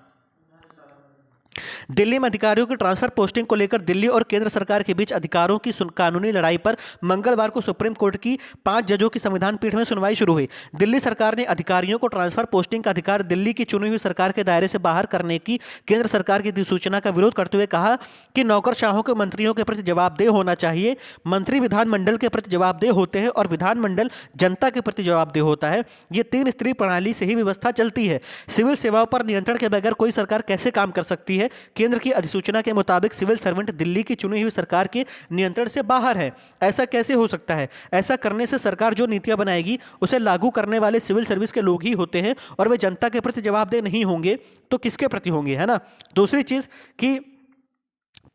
दिल्ली में अधिकारियों की ट्रांसफर पोस्टिंग को लेकर दिल्ली और केंद्र सरकार के बीच अधिकारों की कानूनी लड़ाई पर मंगलवार को सुप्रीम कोर्ट की 5 जजों की संविधान पीठ में सुनवाई शुरू हुई। दिल्ली सरकार ने अधिकारियों को ट्रांसफर पोस्टिंग का अधिकार दिल्ली की चुनी हुई सरकार के दायरे से बाहर करने की केंद्र सरकार की अधिसूचना का विरोध करते हुए कहा कि नौकरशाहों को मंत्रियों के प्रति जवाबदेह होना चाहिए। मंत्री विधानमंडल के प्रति जवाबदेह होते हैं और विधानमंडल जनता के प्रति जवाबदेह होता है। ये 3 स्तरीय प्रणाली से ही व्यवस्था चलती है। सिविल सेवाओं पर नियंत्रण के बगैर कोई सरकार कैसे काम कर सकती है। केंद्र की अधिसूचना के मुताबिक सिविल सर्वेंट दिल्ली की चुनी हुई सरकार के नियंत्रण से बाहर है। ऐसा कैसे हो सकता है? ऐसा करने से सरकार जो नीतियां बनाएगी उसे लागू करने वाले सिविल सर्विस के लोग ही होते हैं और वे जनता के प्रति जवाबदेह नहीं होंगे तो किसके प्रति होंगे, है ना। दूसरी चीज कि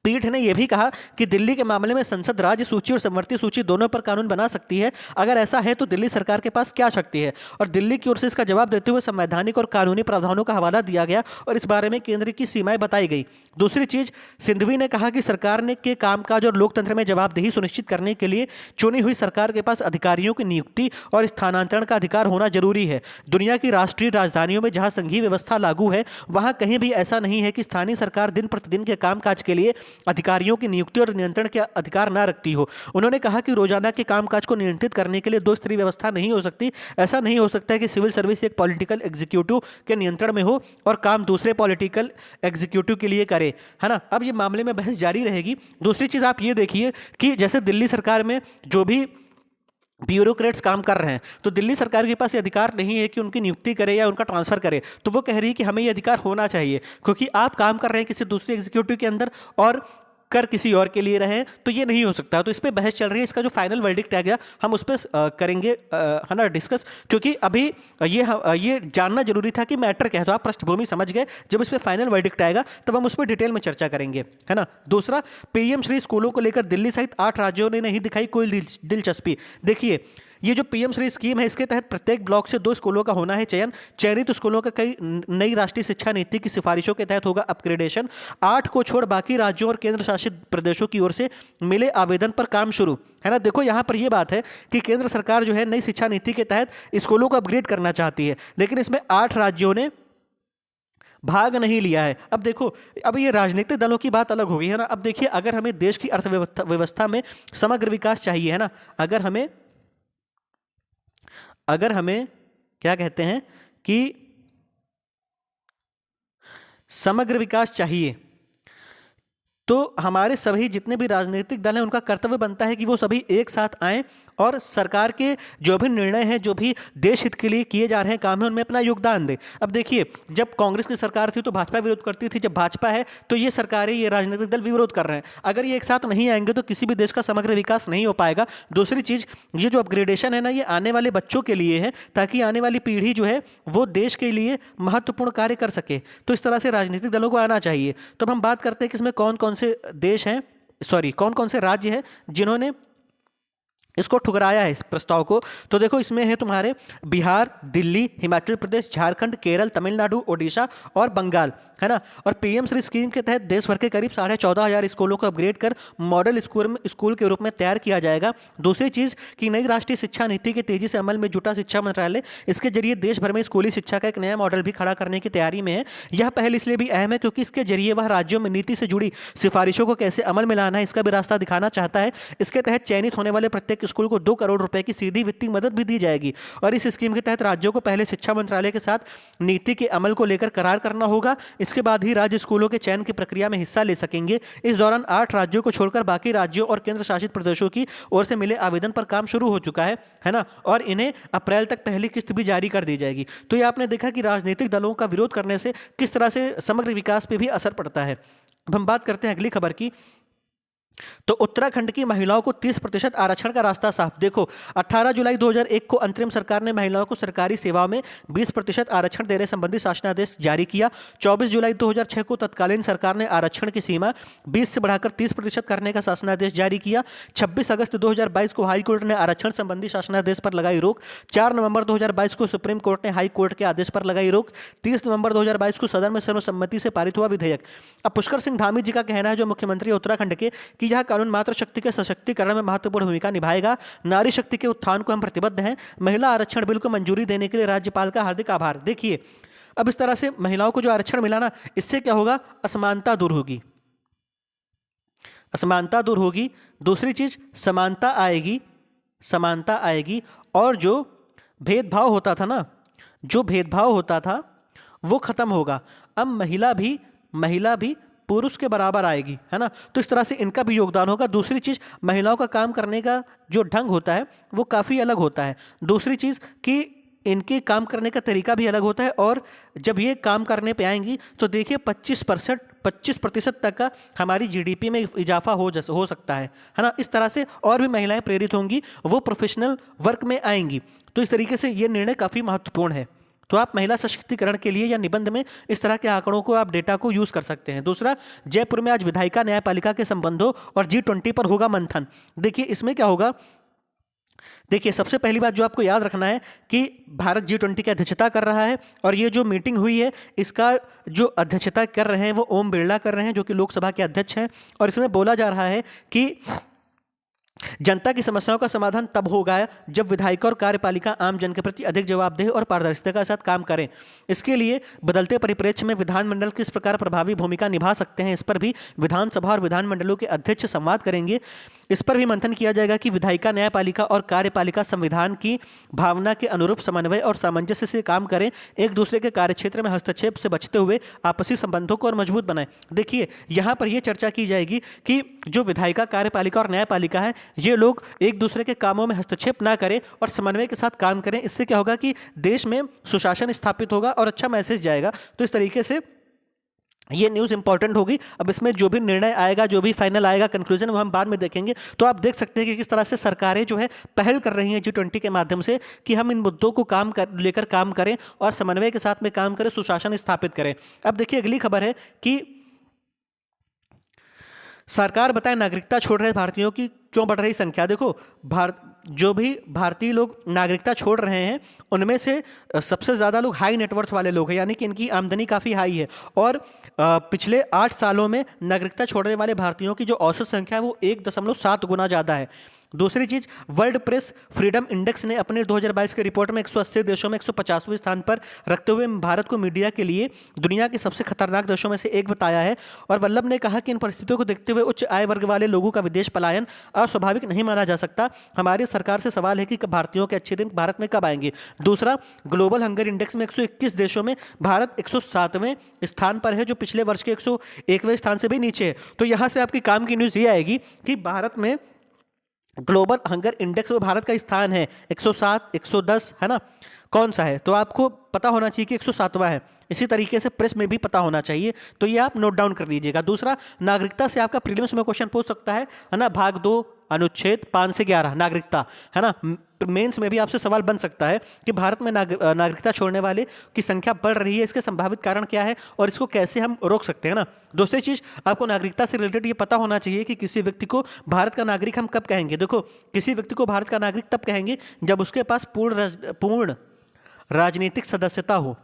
पीठ ने यह भी कहा कि दिल्ली के मामले में संसद राज्य सूची और समवर्ती सूची दोनों पर कानून बना सकती है। अगर ऐसा है तो दिल्ली सरकार के पास क्या शक्ति है, और दिल्ली की ओर से इसका जवाब देते हुए संवैधानिक और कानूनी प्रावधानों का हवाला दिया गया और इस बारे में केंद्र की सीमाएं बताई गई। दूसरी चीज, सिंघवी ने कहा कि सरकार ने के कामकाज और लोकतंत्र में जवाबदेही सुनिश्चित करने के लिए चुनी हुई सरकार के पास अधिकारियों की नियुक्ति और स्थानांतरण का अधिकार होना जरूरी है। दुनिया की राष्ट्रीय राजधानियों में जहां संघीय व्यवस्था लागू है वहां कहीं भी ऐसा नहीं है कि स्थानीय सरकार दिन प्रतिदिन के कामकाज के लिए अधिकारियों की नियुक्ति और नियंत्रण के अधिकार ना रखती हो। उन्होंने कहा कि रोजाना के कामकाज को नियंत्रित करने के लिए दो स्तरीय व्यवस्था नहीं हो सकती। ऐसा नहीं हो सकता है कि सिविल सर्विस एक पॉलिटिकल एग्जीक्यूटिव के नियंत्रण में हो और काम दूसरे पॉलिटिकल एग्जीक्यूटिव के लिए करे, है ना। अब ये मामले में बहस जारी रहेगी। दूसरी चीज आप ये देखिए कि जैसे दिल्ली सरकार में जो भी ब्यूरोक्रेट्स काम कर रहे हैं, तो दिल्ली सरकार के पास ये अधिकार नहीं है कि उनकी नियुक्ति करे या उनका ट्रांसफर करे। तो वो कह रही है कि हमें ये अधिकार होना चाहिए, क्योंकि आप काम कर रहे हैं किसी दूसरे एग्जीक्यूटिव के अंदर और कर किसी और के लिए रहे, तो ये नहीं हो सकता। तो इस पे बहस चल रही है। इसका जो फाइनल वर्डिक्ट आ गया हम उस पर करेंगे है ना डिस्कस, क्योंकि अभी ये जानना जरूरी था कि मैटर क्या है। तो आप पृष्ठभूमि समझ गए, जब इस पे फाइनल वर्डिक्ट आएगा तब हम उस पर डिटेल में चर्चा करेंगे, है ना। दूसरा, पीएम श्री स्कूलों को लेकर दिल्ली सहित 8 राज्यों ने नहीं दिखाई कोई दिलचस्पी। देखिए, ये जो पीएम श्री स्कीम है, इसके तहत प्रत्येक ब्लॉक से 2 स्कूलों का होना है चयन। चयनित स्कूलों का कई नई राष्ट्रीय शिक्षा नीति की सिफारिशों के तहत होगा अपग्रेडेशन। 8 को छोड़ बाकी राज्यों और केंद्र शासित प्रदेशों की ओर से मिले आवेदन पर काम शुरू, है ना। देखो यहाँ पर यह बात है कि केंद्र सरकार जो है नई शिक्षा नीति के तहत स्कूलों को अपग्रेड करना चाहती है, लेकिन इसमें 8 राज्यों ने भाग नहीं लिया है। अब देखो, अब ये राजनीतिक दलों की बात अलग होगी, है ना। अब देखिए, अगर हमें देश की अर्थव्यवस्था में समग्र विकास चाहिए, है ना, अगर हमें क्या कहते हैं कि समग्र विकास चाहिए, तो हमारे सभी जितने भी राजनीतिक दल हैं उनका कर्तव्य बनता है कि वो सभी एक साथ आएं और सरकार के जो भी निर्णय हैं, जो भी देश हित के लिए किए जा रहे हैं काम है, उनमें अपना योगदान दें। अब देखिए, जब कांग्रेस की सरकार थी तो भाजपा विरोध करती थी, जब भाजपा है तो ये सरकारें, ये राजनीतिक दल भी विरोध कर रहे हैं। अगर ये एक साथ नहीं आएंगे तो किसी भी देश का समग्र विकास नहीं हो पाएगा। दूसरी चीज़, ये जो अपग्रेडेशन है ना, ये आने वाले बच्चों के लिए है, ताकि आने वाली पीढ़ी जो है वो देश के लिए महत्वपूर्ण कार्य कर सके। तो इस तरह से राजनीतिक दलों को आना चाहिए। तो अब हम बात करते हैं कि इसमें कौन कौन से देश हैं, कौन कौन से राज्य हैं जिन्होंने इसको ठुकराया है, इस प्रस्ताव को। तो देखो, इसमें है तुम्हारे बिहार, दिल्ली, हिमाचल प्रदेश, झारखंड, केरल, तमिलनाडु, ओडिशा और बंगाल, है ना। और पीएम श्री स्कीम के तहत देश भर के करीब 14,500 स्कूलों को अपग्रेड कर मॉडल स्कूल के रूप में तैयार किया जाएगा। दूसरी चीज़ कि नई राष्ट्रीय शिक्षा नीति के तेजी से अमल में जुटा शिक्षा मंत्रालय इसके जरिए देश भर में स्कूली शिक्षा का एक नया मॉडल भी खड़ा करने की तैयारी में है। यह पहल इसलिए भी अहम है क्योंकि इसके जरिए वह राज्यों में नीति से जुड़ी सिफारिशों को कैसे अमल में लाना है, इसका भी रास्ता दिखाना चाहता है। इसके तहत चयनित होने वाले प्रत्येक स्कूल को 2 करोड़ रुपए की सीधी वित्तीय मदद भी दी जाएगी। और इस स्कीम के तहत राज्यों को पहले शिक्षा मंत्रालय के साथ नीति के अमल को लेकर करार करना होगा। इसके बाद ही राज्य स्कूलों के चयन की प्रक्रिया में हिस्सा ले सकेंगे। इस दौरान 8 राज्यों को छोड़कर बाकी राज्यों और केंद्र शासित प्रदेशों की ओर से मिले आवेदन पर काम शुरू हो चुका है ना। और इन्हें अप्रैल तक पहली किस्त भी जारी कर दी जाएगी। तो ये आपने देखा कि राजनीतिक दलों का विरोध करने से किस तरह से समग्र विकास पे भी असर पड़ता है। अब हम बात करते हैं अगली खबर की। तो उत्तराखंड की महिलाओं को 30% आरक्षण का रास्ता साफ। देखो, 18 जुलाई 2001 को अंतरिम सरकार ने महिलाओं को सरकारी सेवाओं में 20% आरक्षण देने संबंधी शासनादेश जारी किया। 24 जुलाई 2006 को तत्कालीन सरकार ने आरक्षण की सीमा 20 से बढ़ाकर 30% करने का शासनादेश जारी किया। 26 अगस्त 2022 को हाई कोर्ट ने आरक्षण संबंधी शासनादेश पर लगाई रोक। 4 नवंबर 2022 को सुप्रीम कोर्ट ने हाई कोर्ट के आदेश पर लगाई रोक। 30 नवंबर 2022 को सदन में सर्वसम्मति से पारित हुआ विधेयक। अब पुष्कर सिंह धामी जी का कहना है, जो मुख्यमंत्री उत्तराखंड के, कि यह कानून मातृ शक्ति के सशक्तिकरण में महत्वपूर्ण भूमिका निभाएगा। नारी शक्ति के उत्थान को हम प्रतिबद्ध हैं। महिला आरक्षण बिल को मंजूरी देने के लिए राज्यपाल का हार्दिक आभार। देखिए, अब इस तरह से महिलाओं को जो आरक्षण मिला ना, इससे क्या होगा, असमानता दूर होगी, असमानता दूर होगी। दूसरी चीज, समानता आएगी, समानता आएगी। और जो भेदभाव होता था ना, जो भेदभाव होता था वो खत्म होगा। अब महिला भी पुरुष के बराबर आएगी, है ना। तो इस तरह से इनका भी योगदान होगा। दूसरी चीज़, महिलाओं का काम करने का जो ढंग होता है वो काफ़ी अलग होता है। दूसरी चीज़ कि इनके काम करने का तरीका भी अलग होता है। और जब ये काम करने पे आएंगी तो देखिए 25% तक का हमारी जीडीपी में इजाफा हो सकता है ना। इस तरह से और भी महिलाएं प्रेरित होंगी, वो प्रोफेशनल वर्क में आएंगी। तो इस तरीके से ये निर्णय काफ़ी महत्वपूर्ण है। तो आप महिला सशक्तिकरण के लिए या निबंध में इस तरह के आंकड़ों को, आप डेटा को यूज़ कर सकते हैं। दूसरा, जयपुर में आज विधायिका न्यायपालिका के संबंधों और G20 पर होगा मंथन। देखिए, इसमें क्या होगा, देखिए सबसे पहली बात जो आपको याद रखना है कि भारत G20 की अध्यक्षता कर रहा है। और ये जो मीटिंग हुई है, इसका जो अध्यक्षता कर रहे हैं वो ओम बिरला कर रहे हैं, जो कि लोकसभा के अध्यक्ष हैं। और इसमें बोला जा रहा है कि जनता की समस्याओं का समाधान तब होगा जब विधायिका और कार्यपालिका आम जन के प्रति अधिक जवाबदेह और पारदर्शिता के साथ काम करें। इसके लिए बदलते परिप्रेक्ष्य में विधानमंडल किस प्रकार प्रभावी भूमिका निभा सकते हैं, इस पर भी विधानसभा और विधानमंडलों के अध्यक्ष संवाद करेंगे। इस पर भी मंथन किया जाएगा कि विधायिका, न्यायपालिका और कार्यपालिका संविधान की भावना के अनुरूप समन्वय और सामंजस्य से काम करें, एक दूसरे के कार्यक्षेत्र में हस्तक्षेप से बचते हुए आपसी संबंधों को और मजबूत बनाएं। देखिए, यहाँ पर यह चर्चा की जाएगी कि जो विधायिका, कार्यपालिका और न्यायपालिका है, ये लोग एक दूसरे के कामों में हस्तक्षेप ना करें और समन्वय के साथ काम करें। इससे क्या होगा कि देश में सुशासन स्थापित होगा और अच्छा मैसेज जाएगा। तो इस तरीके से ये न्यूज़ इंपॉर्टेंट होगी। अब इसमें जो भी निर्णय आएगा, जो भी फाइनल आएगा, कंक्लूजन, वो हम बाद में देखेंगे। तो आप देख सकते हैं कि किस तरह से सरकारें जो है पहल कर रही हैं G20 के माध्यम से कि हम इन मुद्दों को लेकर काम करें और समन्वय के साथ में काम करें, सुशासन स्थापित करें। अब देखिए, अगली खबर है कि सरकार बताए नागरिकता छोड़ रहे भारतीयों की क्यों बढ़ रही संख्या। देखो, जो भी भारतीय लोग नागरिकता छोड़ रहे हैं उनमें से सबसे ज़्यादा लोग हाई नेटवर्थ वाले लोग हैं, यानी कि इनकी आमदनी काफ़ी हाई है। और पिछले 8 सालों में नागरिकता छोड़ने वाले भारतीयों की जो औसत संख्या है वो 1.7 गुना ज़्यादा है। दूसरी चीज़, वर्ल्ड प्रेस फ्रीडम इंडेक्स ने अपने 2022 की रिपोर्ट में 180 देशों में 150वें स्थान पर रखते हुए भारत को मीडिया के लिए दुनिया के सबसे खतरनाक देशों में से एक बताया है। और वल्लभ ने कहा कि इन परिस्थितियों को देखते हुए उच्च आय वर्ग वाले लोगों का विदेश पलायन अस्वाभाविक नहीं माना जा सकता। हमारी सरकार से सवाल है कि भारतीयों के अच्छे दिन भारत में कब आएंगे। दूसरा, ग्लोबल हंगर इंडेक्स में 121 देशों में भारत 107वें स्थान पर है, जो पिछले वर्ष के 101वें स्थान से भी नीचे है। तो यहाँ से आपकी काम की न्यूज़ ये आएगी कि भारत में ग्लोबल हंगर इंडेक्स में भारत का स्थान है 107, 110, है ना, कौन सा है? तो आपको पता होना चाहिए कि 107वां है। इसी तरीके से प्रेस में भी पता होना चाहिए, तो ये आप नोट डाउन कर लीजिएगा। दूसरा, नागरिकता से आपका प्रीलिम्स में क्वेश्चन पूछ सकता है ना, भाग 2 अनुच्छेद 5 से 11 नागरिकता, है ना। मेंस में भी आपसे सवाल बन सकता है कि भारत में नागरिकता छोड़ने वाले की संख्या बढ़ रही है, इसके संभावित कारण क्या है और इसको कैसे हम रोक सकते हैं ना। दूसरी चीज़, आपको नागरिकता से रिलेटेड ये पता होना चाहिए कि किसी व्यक्ति को भारत का नागरिक हम कब कहेंगे। देखो, किसी व्यक्ति को भारत का नागरिक तब कहेंगे जब उसके पास पूर्ण राजनीतिक सदस्यता हो।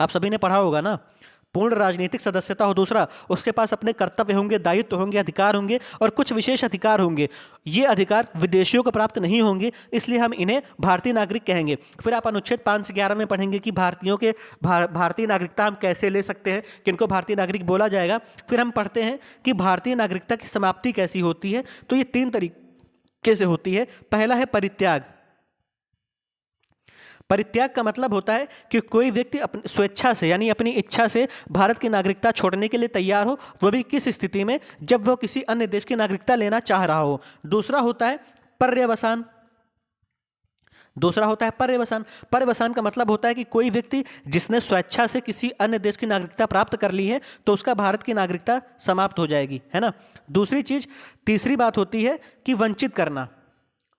आप सभी ने पढ़ा होगा ना, पूर्ण राजनीतिक सदस्यता हो। दूसरा, उसके पास अपने कर्तव्य होंगे, दायित्व होंगे, अधिकार होंगे और कुछ विशेष अधिकार होंगे। ये अधिकार विदेशियों को प्राप्त नहीं होंगे, इसलिए हम इन्हें भारतीय नागरिक कहेंगे। फिर आप अनुच्छेद 5 से 11 में पढ़ेंगे कि भारतीयों के भारतीय नागरिकता हम कैसे ले सकते हैं, किनको भारतीय नागरिक बोला जाएगा। फिर हम पढ़ते हैं कि भारतीय नागरिकता की समाप्ति कैसी होती है। तो ये 3 तरीके से होती है। पहला है परित्याग। परित्याग का मतलब होता है कि कोई व्यक्ति अपनी स्वेच्छा से, यानी अपनी इच्छा से भारत की नागरिकता छोड़ने के लिए तैयार हो, वह भी किस स्थिति में, जब वह किसी अन्य देश की नागरिकता लेना चाह रहा हो। दूसरा होता है पर्यवसान। पर्यवसान का मतलब होता है कि कोई व्यक्ति जिसने स्वेच्छा से किसी अन्य देश की नागरिकता प्राप्त कर ली है तो उसका भारत की नागरिकता समाप्त हो जाएगी, है ना। दूसरी चीज, तीसरी बात होती है कि वंचित करना।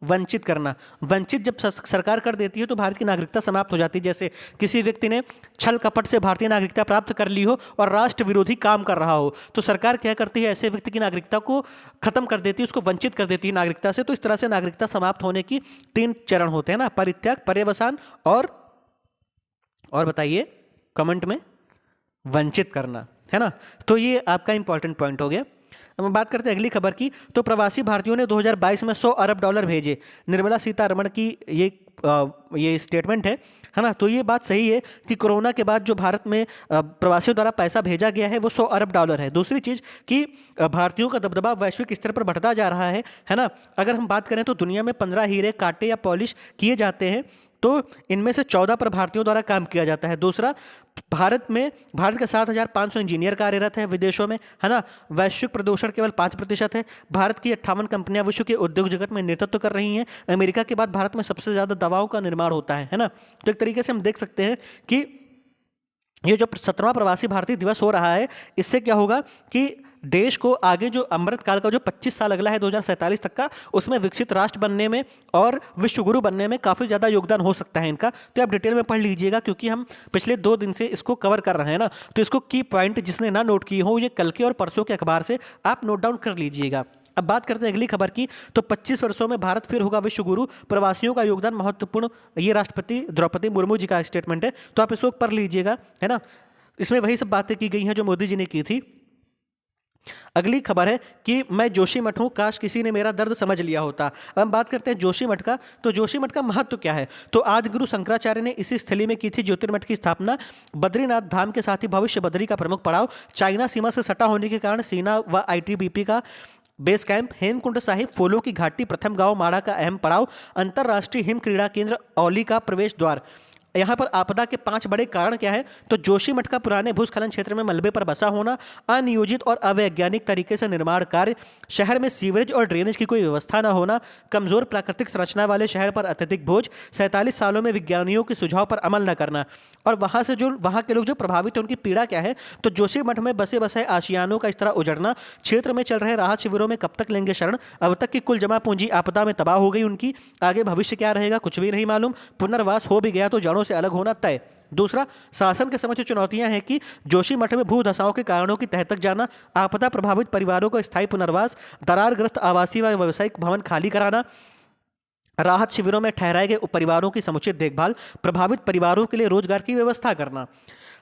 वंचित जब सरकार कर देती है तो भारत की नागरिकता समाप्त हो जाती है। जैसे किसी व्यक्ति ने छल कपट से भारतीय नागरिकता प्राप्त कर ली हो और राष्ट्र विरोधी काम कर रहा हो, तो सरकार क्या करती है, ऐसे व्यक्ति की नागरिकता को खत्म कर देती है, उसको वंचित कर देती है नागरिकता से। तो इस तरह से नागरिकता समाप्त होने की 3 चरण होते हैं ना, परित्याग, पर्यवसान और बताइए कमेंट में, वंचित करना, है ना। तो ये आपका इंपॉर्टेंट पॉइंट हो गया। अब हम बात करते हैं अगली खबर की। तो प्रवासी भारतीयों ने 2022 में $100 अरब भेजे। निर्मला सीतारमण की ये स्टेटमेंट है ना। तो ये बात सही है कि कोरोना के बाद जो भारत में प्रवासियों द्वारा पैसा भेजा गया है वो $100 अरब है। दूसरी चीज़ कि भारतीयों का दबदबा वैश्विक स्तर पर बढ़ता जा रहा है ना। अगर हम बात करें तो दुनिया में 15 हीरे काटे या पॉलिश किए जाते हैं, तो इनमें से 14 पर भारतीयों द्वारा काम किया जाता है। दूसरा, भारत के 7,500 इंजीनियर कार्यरत हैं विदेशों में, है ना। वैश्विक प्रदूषण केवल 5% है। भारत की 58 कंपनियां विश्व के उद्योग जगत में नेतृत्व कर रही हैं। अमेरिका के बाद भारत में सबसे ज़्यादा दवाओं का निर्माण होता है ना। तो एक तरीके से हम देख सकते हैं कि ये जो 17वां प्रवासी भारतीय दिवस हो रहा है, इससे क्या होगा कि देश को आगे जो अमृत काल का जो 25 साल अगला है 2047 तक का, उसमें विकसित राष्ट्र बनने में और विश्व गुरु बनने में काफ़ी ज़्यादा योगदान हो सकता है इनका। तो आप डिटेल में पढ़ लीजिएगा, क्योंकि हम पिछले 2 दिन से इसको कवर कर रहे हैं ना। तो इसको की पॉइंट जिसने ना नोट किए हो, ये कल के और परसों के अखबार से आप नोट डाउन कर लीजिएगा। अब बात करते हैं अगली खबर की। तो 25 वर्षों में भारत फिर होगा विश्व गुरु, प्रवासियों का योगदान महत्वपूर्ण। ये राष्ट्रपति द्रौपदी मुर्मू जी का स्टेटमेंट है, तो आप इसको पढ़ लीजिएगा, है ना। इसमें वही सब बातें की गई हैं जो मोदी जी ने की थी। अगली खबर है कि मैं जोशीमठ हूँ, काश किसी ने मेरा दर्द समझ लिया होता। अब हम बात करते हैं जोशीमठ का। तो जोशीमठ का महत्व क्या है? तो आदि गुरु शंकराचार्य ने इसी स्थली में की थी ज्योतिर्मठ की स्थापना। बद्रीनाथ धाम के साथ ही भविष्य बद्री का प्रमुख पड़ाव, चाइना सीमा से सटा होने के कारण सेना व आईटीबीपी का बेस कैंप, हेमकुंड साहिब, फूलों की घाटी, प्रथम गांव माड़ा का अहम पड़ाव, अंतर्राष्ट्रीय हिम क्रीड़ा केंद्र औली का प्रवेश द्वार। यहाँ पर आपदा के 5 बड़े कारण क्या है? तो जोशीमठ का पुराने भूस्खलन क्षेत्र में मलबे पर बसा होना, अनियोजित और अवैज्ञानिक तरीके से निर्माण कार्य, शहर में सीवरेज और ड्रेनेज की कोई व्यवस्था न होना, कमजोर प्राकृतिक संरचना वाले शहर पर अत्यधिक बोझ, 47 सालों में विज्ञानियों के सुझाव पर अमल न करना। और वहाँ के लोग जो प्रभावित हैं उनकी पीड़ा क्या है? तो जोशीमठ में बसे बसे आशियानों का इस तरह उजड़ना, क्षेत्र में चल रहे राहत शिविरों में कब तक लेंगे शरण, अब तक की कुल जमा पूंजी आपदा में तबाह हो गई उनकी, आगे भविष्य क्या रहेगा कुछ भी नहीं मालूम, पुनर्वास हो भी गया तो जड़ों से अलग होना तय। दूसरा, शासन के समक्ष चुनौतियां हैं कि जोशीमठ में भू धसाव के कारणों की तह तक जाना, आपदा प्रभावित परिवारों को स्थायी पुनर्वास, दरारग्रस्त आवासीय व व्यावसायिक भवन खाली कराना, राहत शिविरों में ठहराए गए परिवारों की समुचित देखभाल, प्रभावित परिवारों के लिए रोजगार की व्यवस्था करना,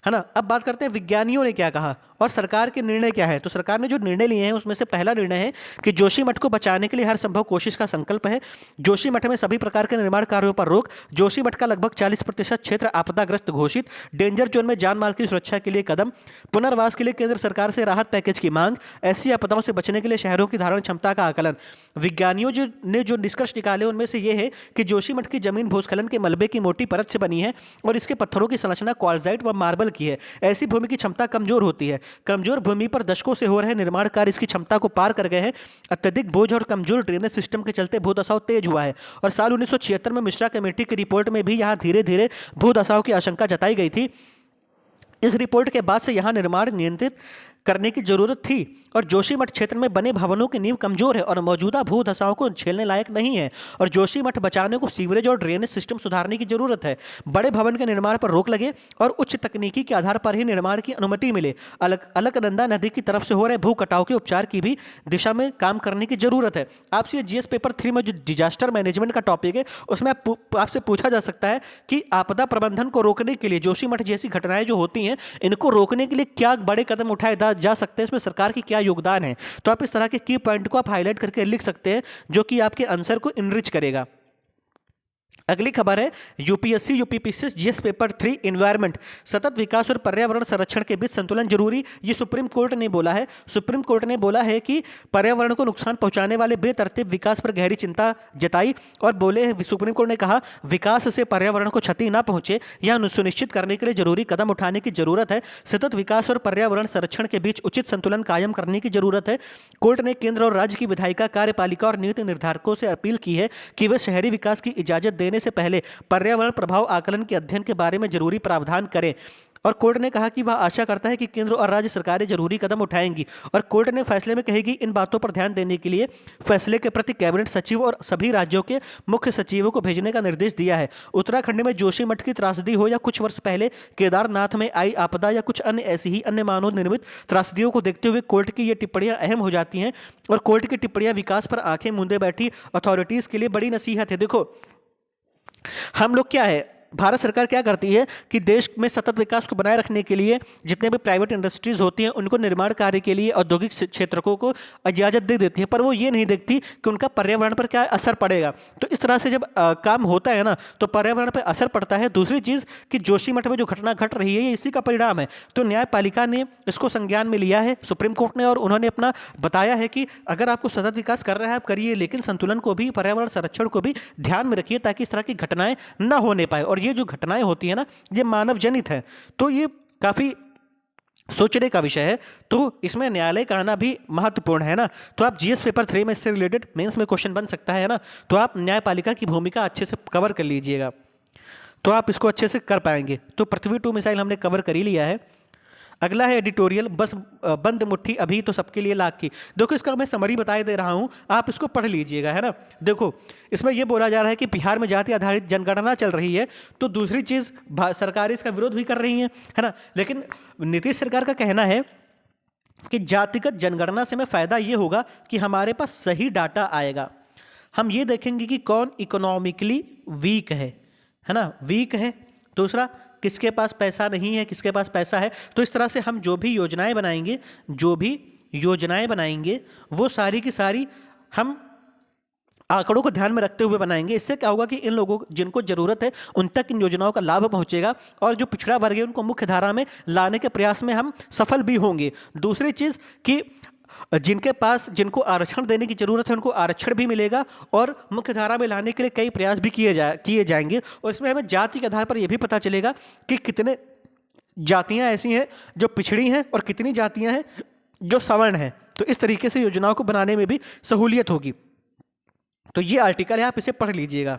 है ना। अब बात करते हैं विज्ञानियों ने क्या कहा और सरकार के निर्णय क्या है। तो सरकार ने जो निर्णय लिए हैं उसमें से पहला निर्णय है कि जोशीमठ को बचाने के लिए हर संभव कोशिश का संकल्प है। जोशीमठ में सभी प्रकार के निर्माण कार्यों पर रोक, जोशीमठ का लगभग 40% क्षेत्र आपदाग्रस्त घोषित, डेंजर जोन में जान माल की सुरक्षा के लिए कदम, पुनर्वास के लिए केंद्र सरकार से राहत पैकेज की मांग, ऐसी आपदाओं से बचने के लिए शहरों की धारण क्षमता का आकलन। विज्ञानियों ने जो निष्कर्ष निकाले उनमें से यह है कि जोशीमठ की जमीन भूस्खलन के मलबे की मोटी परत से बनी है और इसके पत्थरों की संरचना क्वार्ट्जाइट व मार्बल की है। ऐसी भूमि की क्षमता कमजोर होती है। कमजोर भूमि पर दशकों से हो रहे निर्माण कार्य इसकी क्षमता को पार कर गए हैं। अत्यधिक बोझ और कमजोर ड्रेनेज सिस्टम के चलते भूदसाव तेज हुआ है और साल 1976 में मिश्रा कमेटी की रिपोर्ट में भी यहां धीरे धीरे भूदसाव की आशंका जताई गई थी। इस रिपोर्ट के बाद से यहां निर्माण नियंत्रित करने की जरूरत थी और जोशीमठ क्षेत्र में बने भवनों की नींव कमजोर है और मौजूदा भू धसाओं को झेलने लायक नहीं है और जोशीमठ बचाने को सीवरेज और ड्रेनेज सिस्टम सुधारने की जरूरत है। बड़े भवन के निर्माण पर रोक लगे और उच्च तकनीकी के आधार पर ही निर्माण की अनुमति मिले। अलकनंदा नदी की तरफ से हो रहे भू कटाव के उपचार की भी दिशा में काम करने की जरूरत है। आपसे जीएस पेपर 3 में जो डिजास्टर मैनेजमेंट का टॉपिक है उसमें आपसे पूछा जा सकता है कि आपदा प्रबंधन को रोकने के लिए जोशीमठ जैसी घटनाएं जो होती हैं इनको रोकने के लिए क्या बड़े कदम उठाए जा सकते हैं, इसमें सरकार की क्या योगदान है। तो आप इस तरह के की पॉइंट को आप हाईलाइट करके लिख सकते हैं जो कि आपके आंसर को इनरिच करेगा। अगली खबर है UPSC UPPC GS paper 3 environment, सतत विकास और पर्यावरण संरक्षण के बीच संतुलन जरूरी। ये सुप्रीम कोर्ट ने बोला है। सुप्रीम कोर्ट ने बोला है कि पर्यावरण को नुकसान पहुंचाने वाले बेतरतीब विकास पर गहरी चिंता जताई और बोले सुप्रीम कोर्ट ने कहा विकास से पर्यावरण को क्षति न पहुंचे यह सुनिश्चित करने के लिए जरूरी कदम उठाने की जरूरत है। सतत विकास और पर्यावरण संरक्षण के बीच उचित संतुलन कायम करने की जरूरत है। कोर्ट ने केंद्र और राज्य की विधायिका, कार्यपालिका और नीति निर्धारकों से अपील की है कि वे शहरी विकास की इजाजत देने से पहले पर्यावरण प्रभाव आकलन के अध्ययन के बारे में जरूरी प्रावधान करें। और कोर्ट ने कहा कि वह आशा करता है कि केंद्र और राज्य सरकारें जरूरी कदम उठाएंगी और कोर्ट ने फैसले में कहेगी इन बातों पर ध्यान देने के लिए फैसले के प्रति कैबिनेट सचिव और सभी राज्यों के मुख्य सचिवों को भेजने का निर्देश दिया है। उत्तराखंड में जोशीमठ की त्रासदी हो या कुछ वर्ष पहले केदारनाथ में आई आपदा या कुछ अन्य ऐसी ही अन्य मानव निर्मित त्रासदियों को देखते हुए कोर्ट की ये टिप्पणियां अहम हो जाती हैं और कोर्ट की टिप्पणियां विकास पर आंखें मूंदे बैठी अथॉरिटीज के लिए बड़ी नसीहत है। देखो हम लोग क्या है, भारत सरकार क्या करती है कि देश में सतत विकास को बनाए रखने के लिए जितने भी प्राइवेट इंडस्ट्रीज होती हैं उनको निर्माण कार्य के लिए औद्योगिक क्षेत्रकों को इजाज़त दे देती है, पर वो ये नहीं देखती कि उनका पर्यावरण पर क्या असर पड़ेगा। तो इस तरह से जब काम होता है ना तो पर्यावरण पर असर पड़ता है। दूसरी चीज़ कि जोशीमठ में जो घटना घट रही है ये इसी का परिणाम है। तो न्यायपालिका ने इसको संज्ञान में लिया है सुप्रीम कोर्ट ने और उन्होंने अपना बताया है कि अगर आपको सतत विकास कर रहा है आप करिए, लेकिन संतुलन को भी, पर्यावरण संरक्षण को भी ध्यान में रखिए ताकि इस तरह की घटनाएं न होने पाए। और ये जो घटनाएं होती है ना ये मानव जनित है, तो ये काफी सोचने का विषय है। तो इसमें न्यायालय का आना भी महत्वपूर्ण है ना। तो आप जीएस पेपर 3 में इससे रिलेटेड मेंस में क्वेश्चन बन सकता है ना, तो आप न्यायपालिका की भूमिका अच्छे से कवर कर लीजिएगा तो आप इसको अच्छे से कर पाएंगे। तो पृथ्वी 2 मिसाइल हमने कवर कर ही लिया है। अगला है एडिटोरियल, बस बंद मुट्ठी अभी तो सबके लिए लाख की। देखो इसका मैं समरी बता दे रहा हूँ, आप इसको पढ़ लीजिएगा, है ना। देखो इसमें यह बोला जा रहा है कि बिहार में जाति आधारित जनगणना चल रही है, तो दूसरी चीज़ सरकार इसका विरोध भी कर रही है ना। लेकिन नीतीश सरकार का कहना है कि जातिगत जनगणना से हमें फ़ायदा ये होगा कि हमारे पास सही डाटा आएगा। हम ये देखेंगे कि कौन इकोनॉमिकली वीक है ना, वीक है। दूसरा किसके पास पैसा नहीं है, किसके पास पैसा है। तो इस तरह से हम जो भी योजनाएं बनाएंगे, जो भी योजनाएं बनाएंगे वो सारी की सारी हम आंकड़ों को ध्यान में रखते हुए बनाएंगे। इससे क्या होगा कि इन लोगों जिनको जरूरत है उन तक इन योजनाओं का लाभ पहुंचेगा और जो पिछड़ा वर्ग है उनको मुख्य धारा में लाने के प्रयास में हम सफल भी होंगे। दूसरी चीज़ कि जिनको आरक्षण देने की जरूरत है उनको आरक्षण भी मिलेगा और मुख्य धारा में लाने के लिए कई प्रयास भी किए जाएंगे। और इसमें हमें जाति के आधार पर यह भी पता चलेगा कि कितने जातियां ऐसी हैं जो पिछड़ी हैं और कितनी जातियां हैं जो सवर्ण हैं। तो इस तरीके से योजनाओं को बनाने में भी सहूलियत होगी। तो ये आर्टिकल है, आप इसे पढ़ लीजिएगा।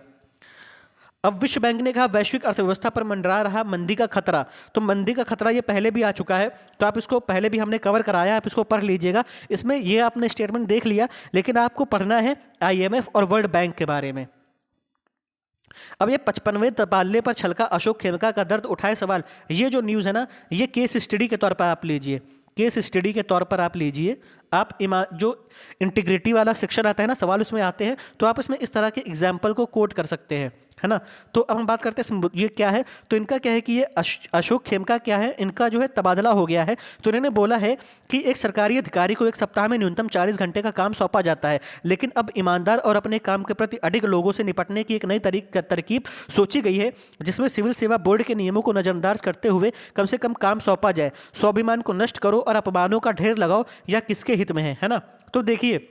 अब विश्व बैंक ने कहा वैश्विक अर्थव्यवस्था पर मंडरा रहा मंदी का खतरा। तो मंदी का खतरा ये पहले भी आ चुका है, तो आप इसको पहले भी हमने कवर कराया, आप इसको पढ़ लीजिएगा। इसमें ये आपने स्टेटमेंट देख लिया, लेकिन आपको पढ़ना है IMF और वर्ल्ड बैंक के बारे में। अब ये 55वें तबादले पर छलका अशोक खेमका का दर्द उठाए सवाल। ये जो न्यूज़ है ना, ये केस स्टडी के तौर पर आप लीजिए, केस स्टडी के तौर पर आप लीजिए। आप जो इंटीग्रिटी वाला सेक्शन आता है ना, सवाल उसमें आते हैं, तो आप इसमें इस तरह के एग्जाम्पल को कोट कर सकते हैं, है ना। तो अब हम बात करते हैं ये क्या है। तो इनका क्या है कि ये अशोक खेमका क्या है, इनका जो है तबादला हो गया है। तो इन्होंने बोला है कि एक सरकारी अधिकारी को एक सप्ताह में न्यूनतम 40 घंटे का काम सौंपा जाता है, लेकिन अब ईमानदार और अपने काम के प्रति अडिग लोगों से निपटने की एक नई तरकीब सोची गई है, जिसमें सिविल सेवा बोर्ड के नियमों को नजरअंदाज करते हुए कम से कम काम सौंपा जाए। स्वाभिमान को नष्ट करो और अपमानों का ढेर लगाओ, यह किसके हित में है ना। तो देखिए,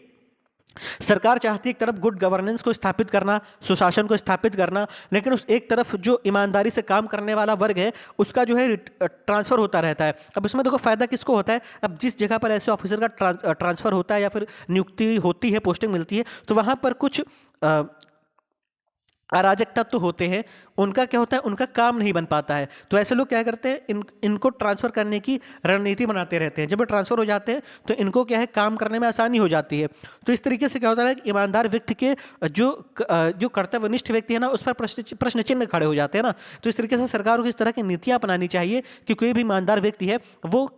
सरकार चाहती है एक तरफ गुड गवर्नेंस को स्थापित करना, सुशासन को स्थापित करना, लेकिन उस एक तरफ जो ईमानदारी से काम करने वाला वर्ग है उसका जो है ट्रांसफर होता रहता है। अब इसमें देखो फायदा किसको होता है, अब जिस जगह पर ऐसे ऑफिसर का ट्रांसफर होता है या फिर नियुक्ति होती है, पोस्टिंग मिलती है, तो वहाँ पर कुछ अराजकता तो होते हैं, उनका क्या होता है, उनका काम नहीं बन पाता है। तो ऐसे लोग क्या करते हैं, इनको ट्रांसफ़र करने की रणनीति बनाते रहते हैं। जब ये ट्रांसफ़र हो जाते हैं तो इनको क्या है, काम करने में आसानी हो जाती है। तो इस तरीके से क्या होता है कि ईमानदार व्यक्ति के जो कर्तव्यनिष्ठ व्यक्ति है ना, उस पर प्रश्न चिन्ह खड़े हो जाते हैं ना। तो इस तरीके से सरकार को इस तरह की नीतियाँ अपनानी चाहिए कि कोई भी ईमानदार व्यक्ति है वो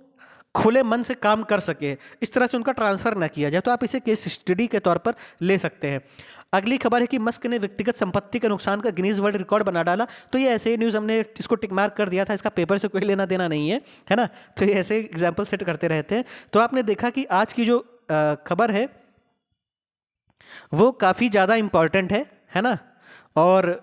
खुले मन से काम कर सके, इस तरह से उनका ट्रांसफर ना किया जाए। तो आप इसे केस स्टडी के तौर पर ले सकते हैं। अगली खबर है कि मस्क ने व्यक्तिगत संपत्ति के नुकसान का गिनीज वर्ल्ड रिकॉर्ड बना डाला। तो ये ऐसे ही न्यूज़ हमने इसको टिक मार्क कर दिया था, इसका पेपर से कोई लेना देना नहीं है ना। तो ये ऐसे एग्जाम्पल सेट करते रहते हैं। तो आपने देखा कि आज की जो खबर है वो काफ़ी ज़्यादा इम्पॉर्टेंट है ना। और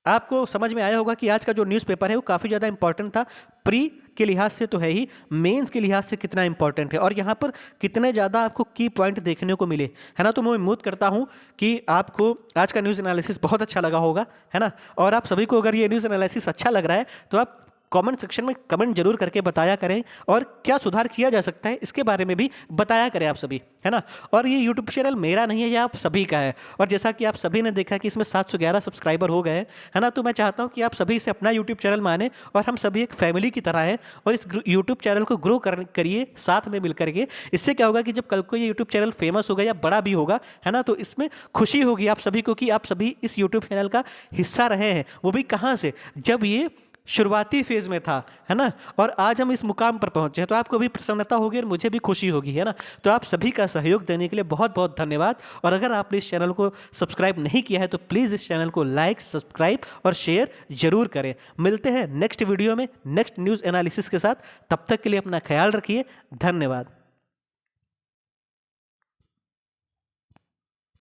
आपको समझ में आया होगा कि आज का जो न्यूज़पेपर है वो काफ़ी ज़्यादा इंपॉर्टेंट था। प्री के लिहाज से तो है ही, मेंस के लिहाज से कितना इंपॉर्टेंट है और यहाँ पर कितने ज़्यादा आपको की पॉइंट देखने को मिले, है ना। तो मैं उम्मीद करता हूँ कि आपको आज का न्यूज़ एनालिसिस बहुत अच्छा लगा होगा, है ना। और आप सभी को अगर ये न्यूज़ एनालिसिस अच्छा लग रहा है तो आप कमेंट सेक्शन में कमेंट जरूर करके बताया करें, और क्या सुधार किया जा सकता है इसके बारे में भी बताया करें आप सभी, है ना। और ये यूट्यूब चैनल मेरा नहीं है, ये आप सभी का है। और जैसा कि आप सभी ने देखा कि इसमें 711 सब्सक्राइबर हो गए, है ना। तो मैं चाहता हूँ कि आप सभी इसे अपना यूट्यूब चैनल माने और हम सभी एक फैमिली की तरह हैं, और इस यूट्यूब चैनल को ग्रो करिए साथ में मिल करके। इससे क्या होगा कि जब कल को ये यूट्यूब चैनल फेमस होगा या बड़ा भी होगा, है ना, तो इसमें खुशी होगी आप सभी को कि आप सभी इस यूट्यूब चैनल का हिस्सा रहे हैं। वो भी कहाँ से, जब ये शुरुआती फेज़ में था, है ना, और आज हम इस मुकाम पर पहुंचे हैं। तो आपको भी प्रसन्नता होगी और मुझे भी खुशी होगी, है ना। तो आप सभी का सहयोग देने के लिए बहुत बहुत धन्यवाद। और अगर आपने इस चैनल को सब्सक्राइब नहीं किया है तो प्लीज़ इस चैनल को लाइक, सब्सक्राइब और शेयर जरूर करें। मिलते हैं नेक्स्ट वीडियो में नेक्स्ट न्यूज़ एनालिसिस के साथ। तब तक के लिए अपना ख्याल रखिए। धन्यवाद।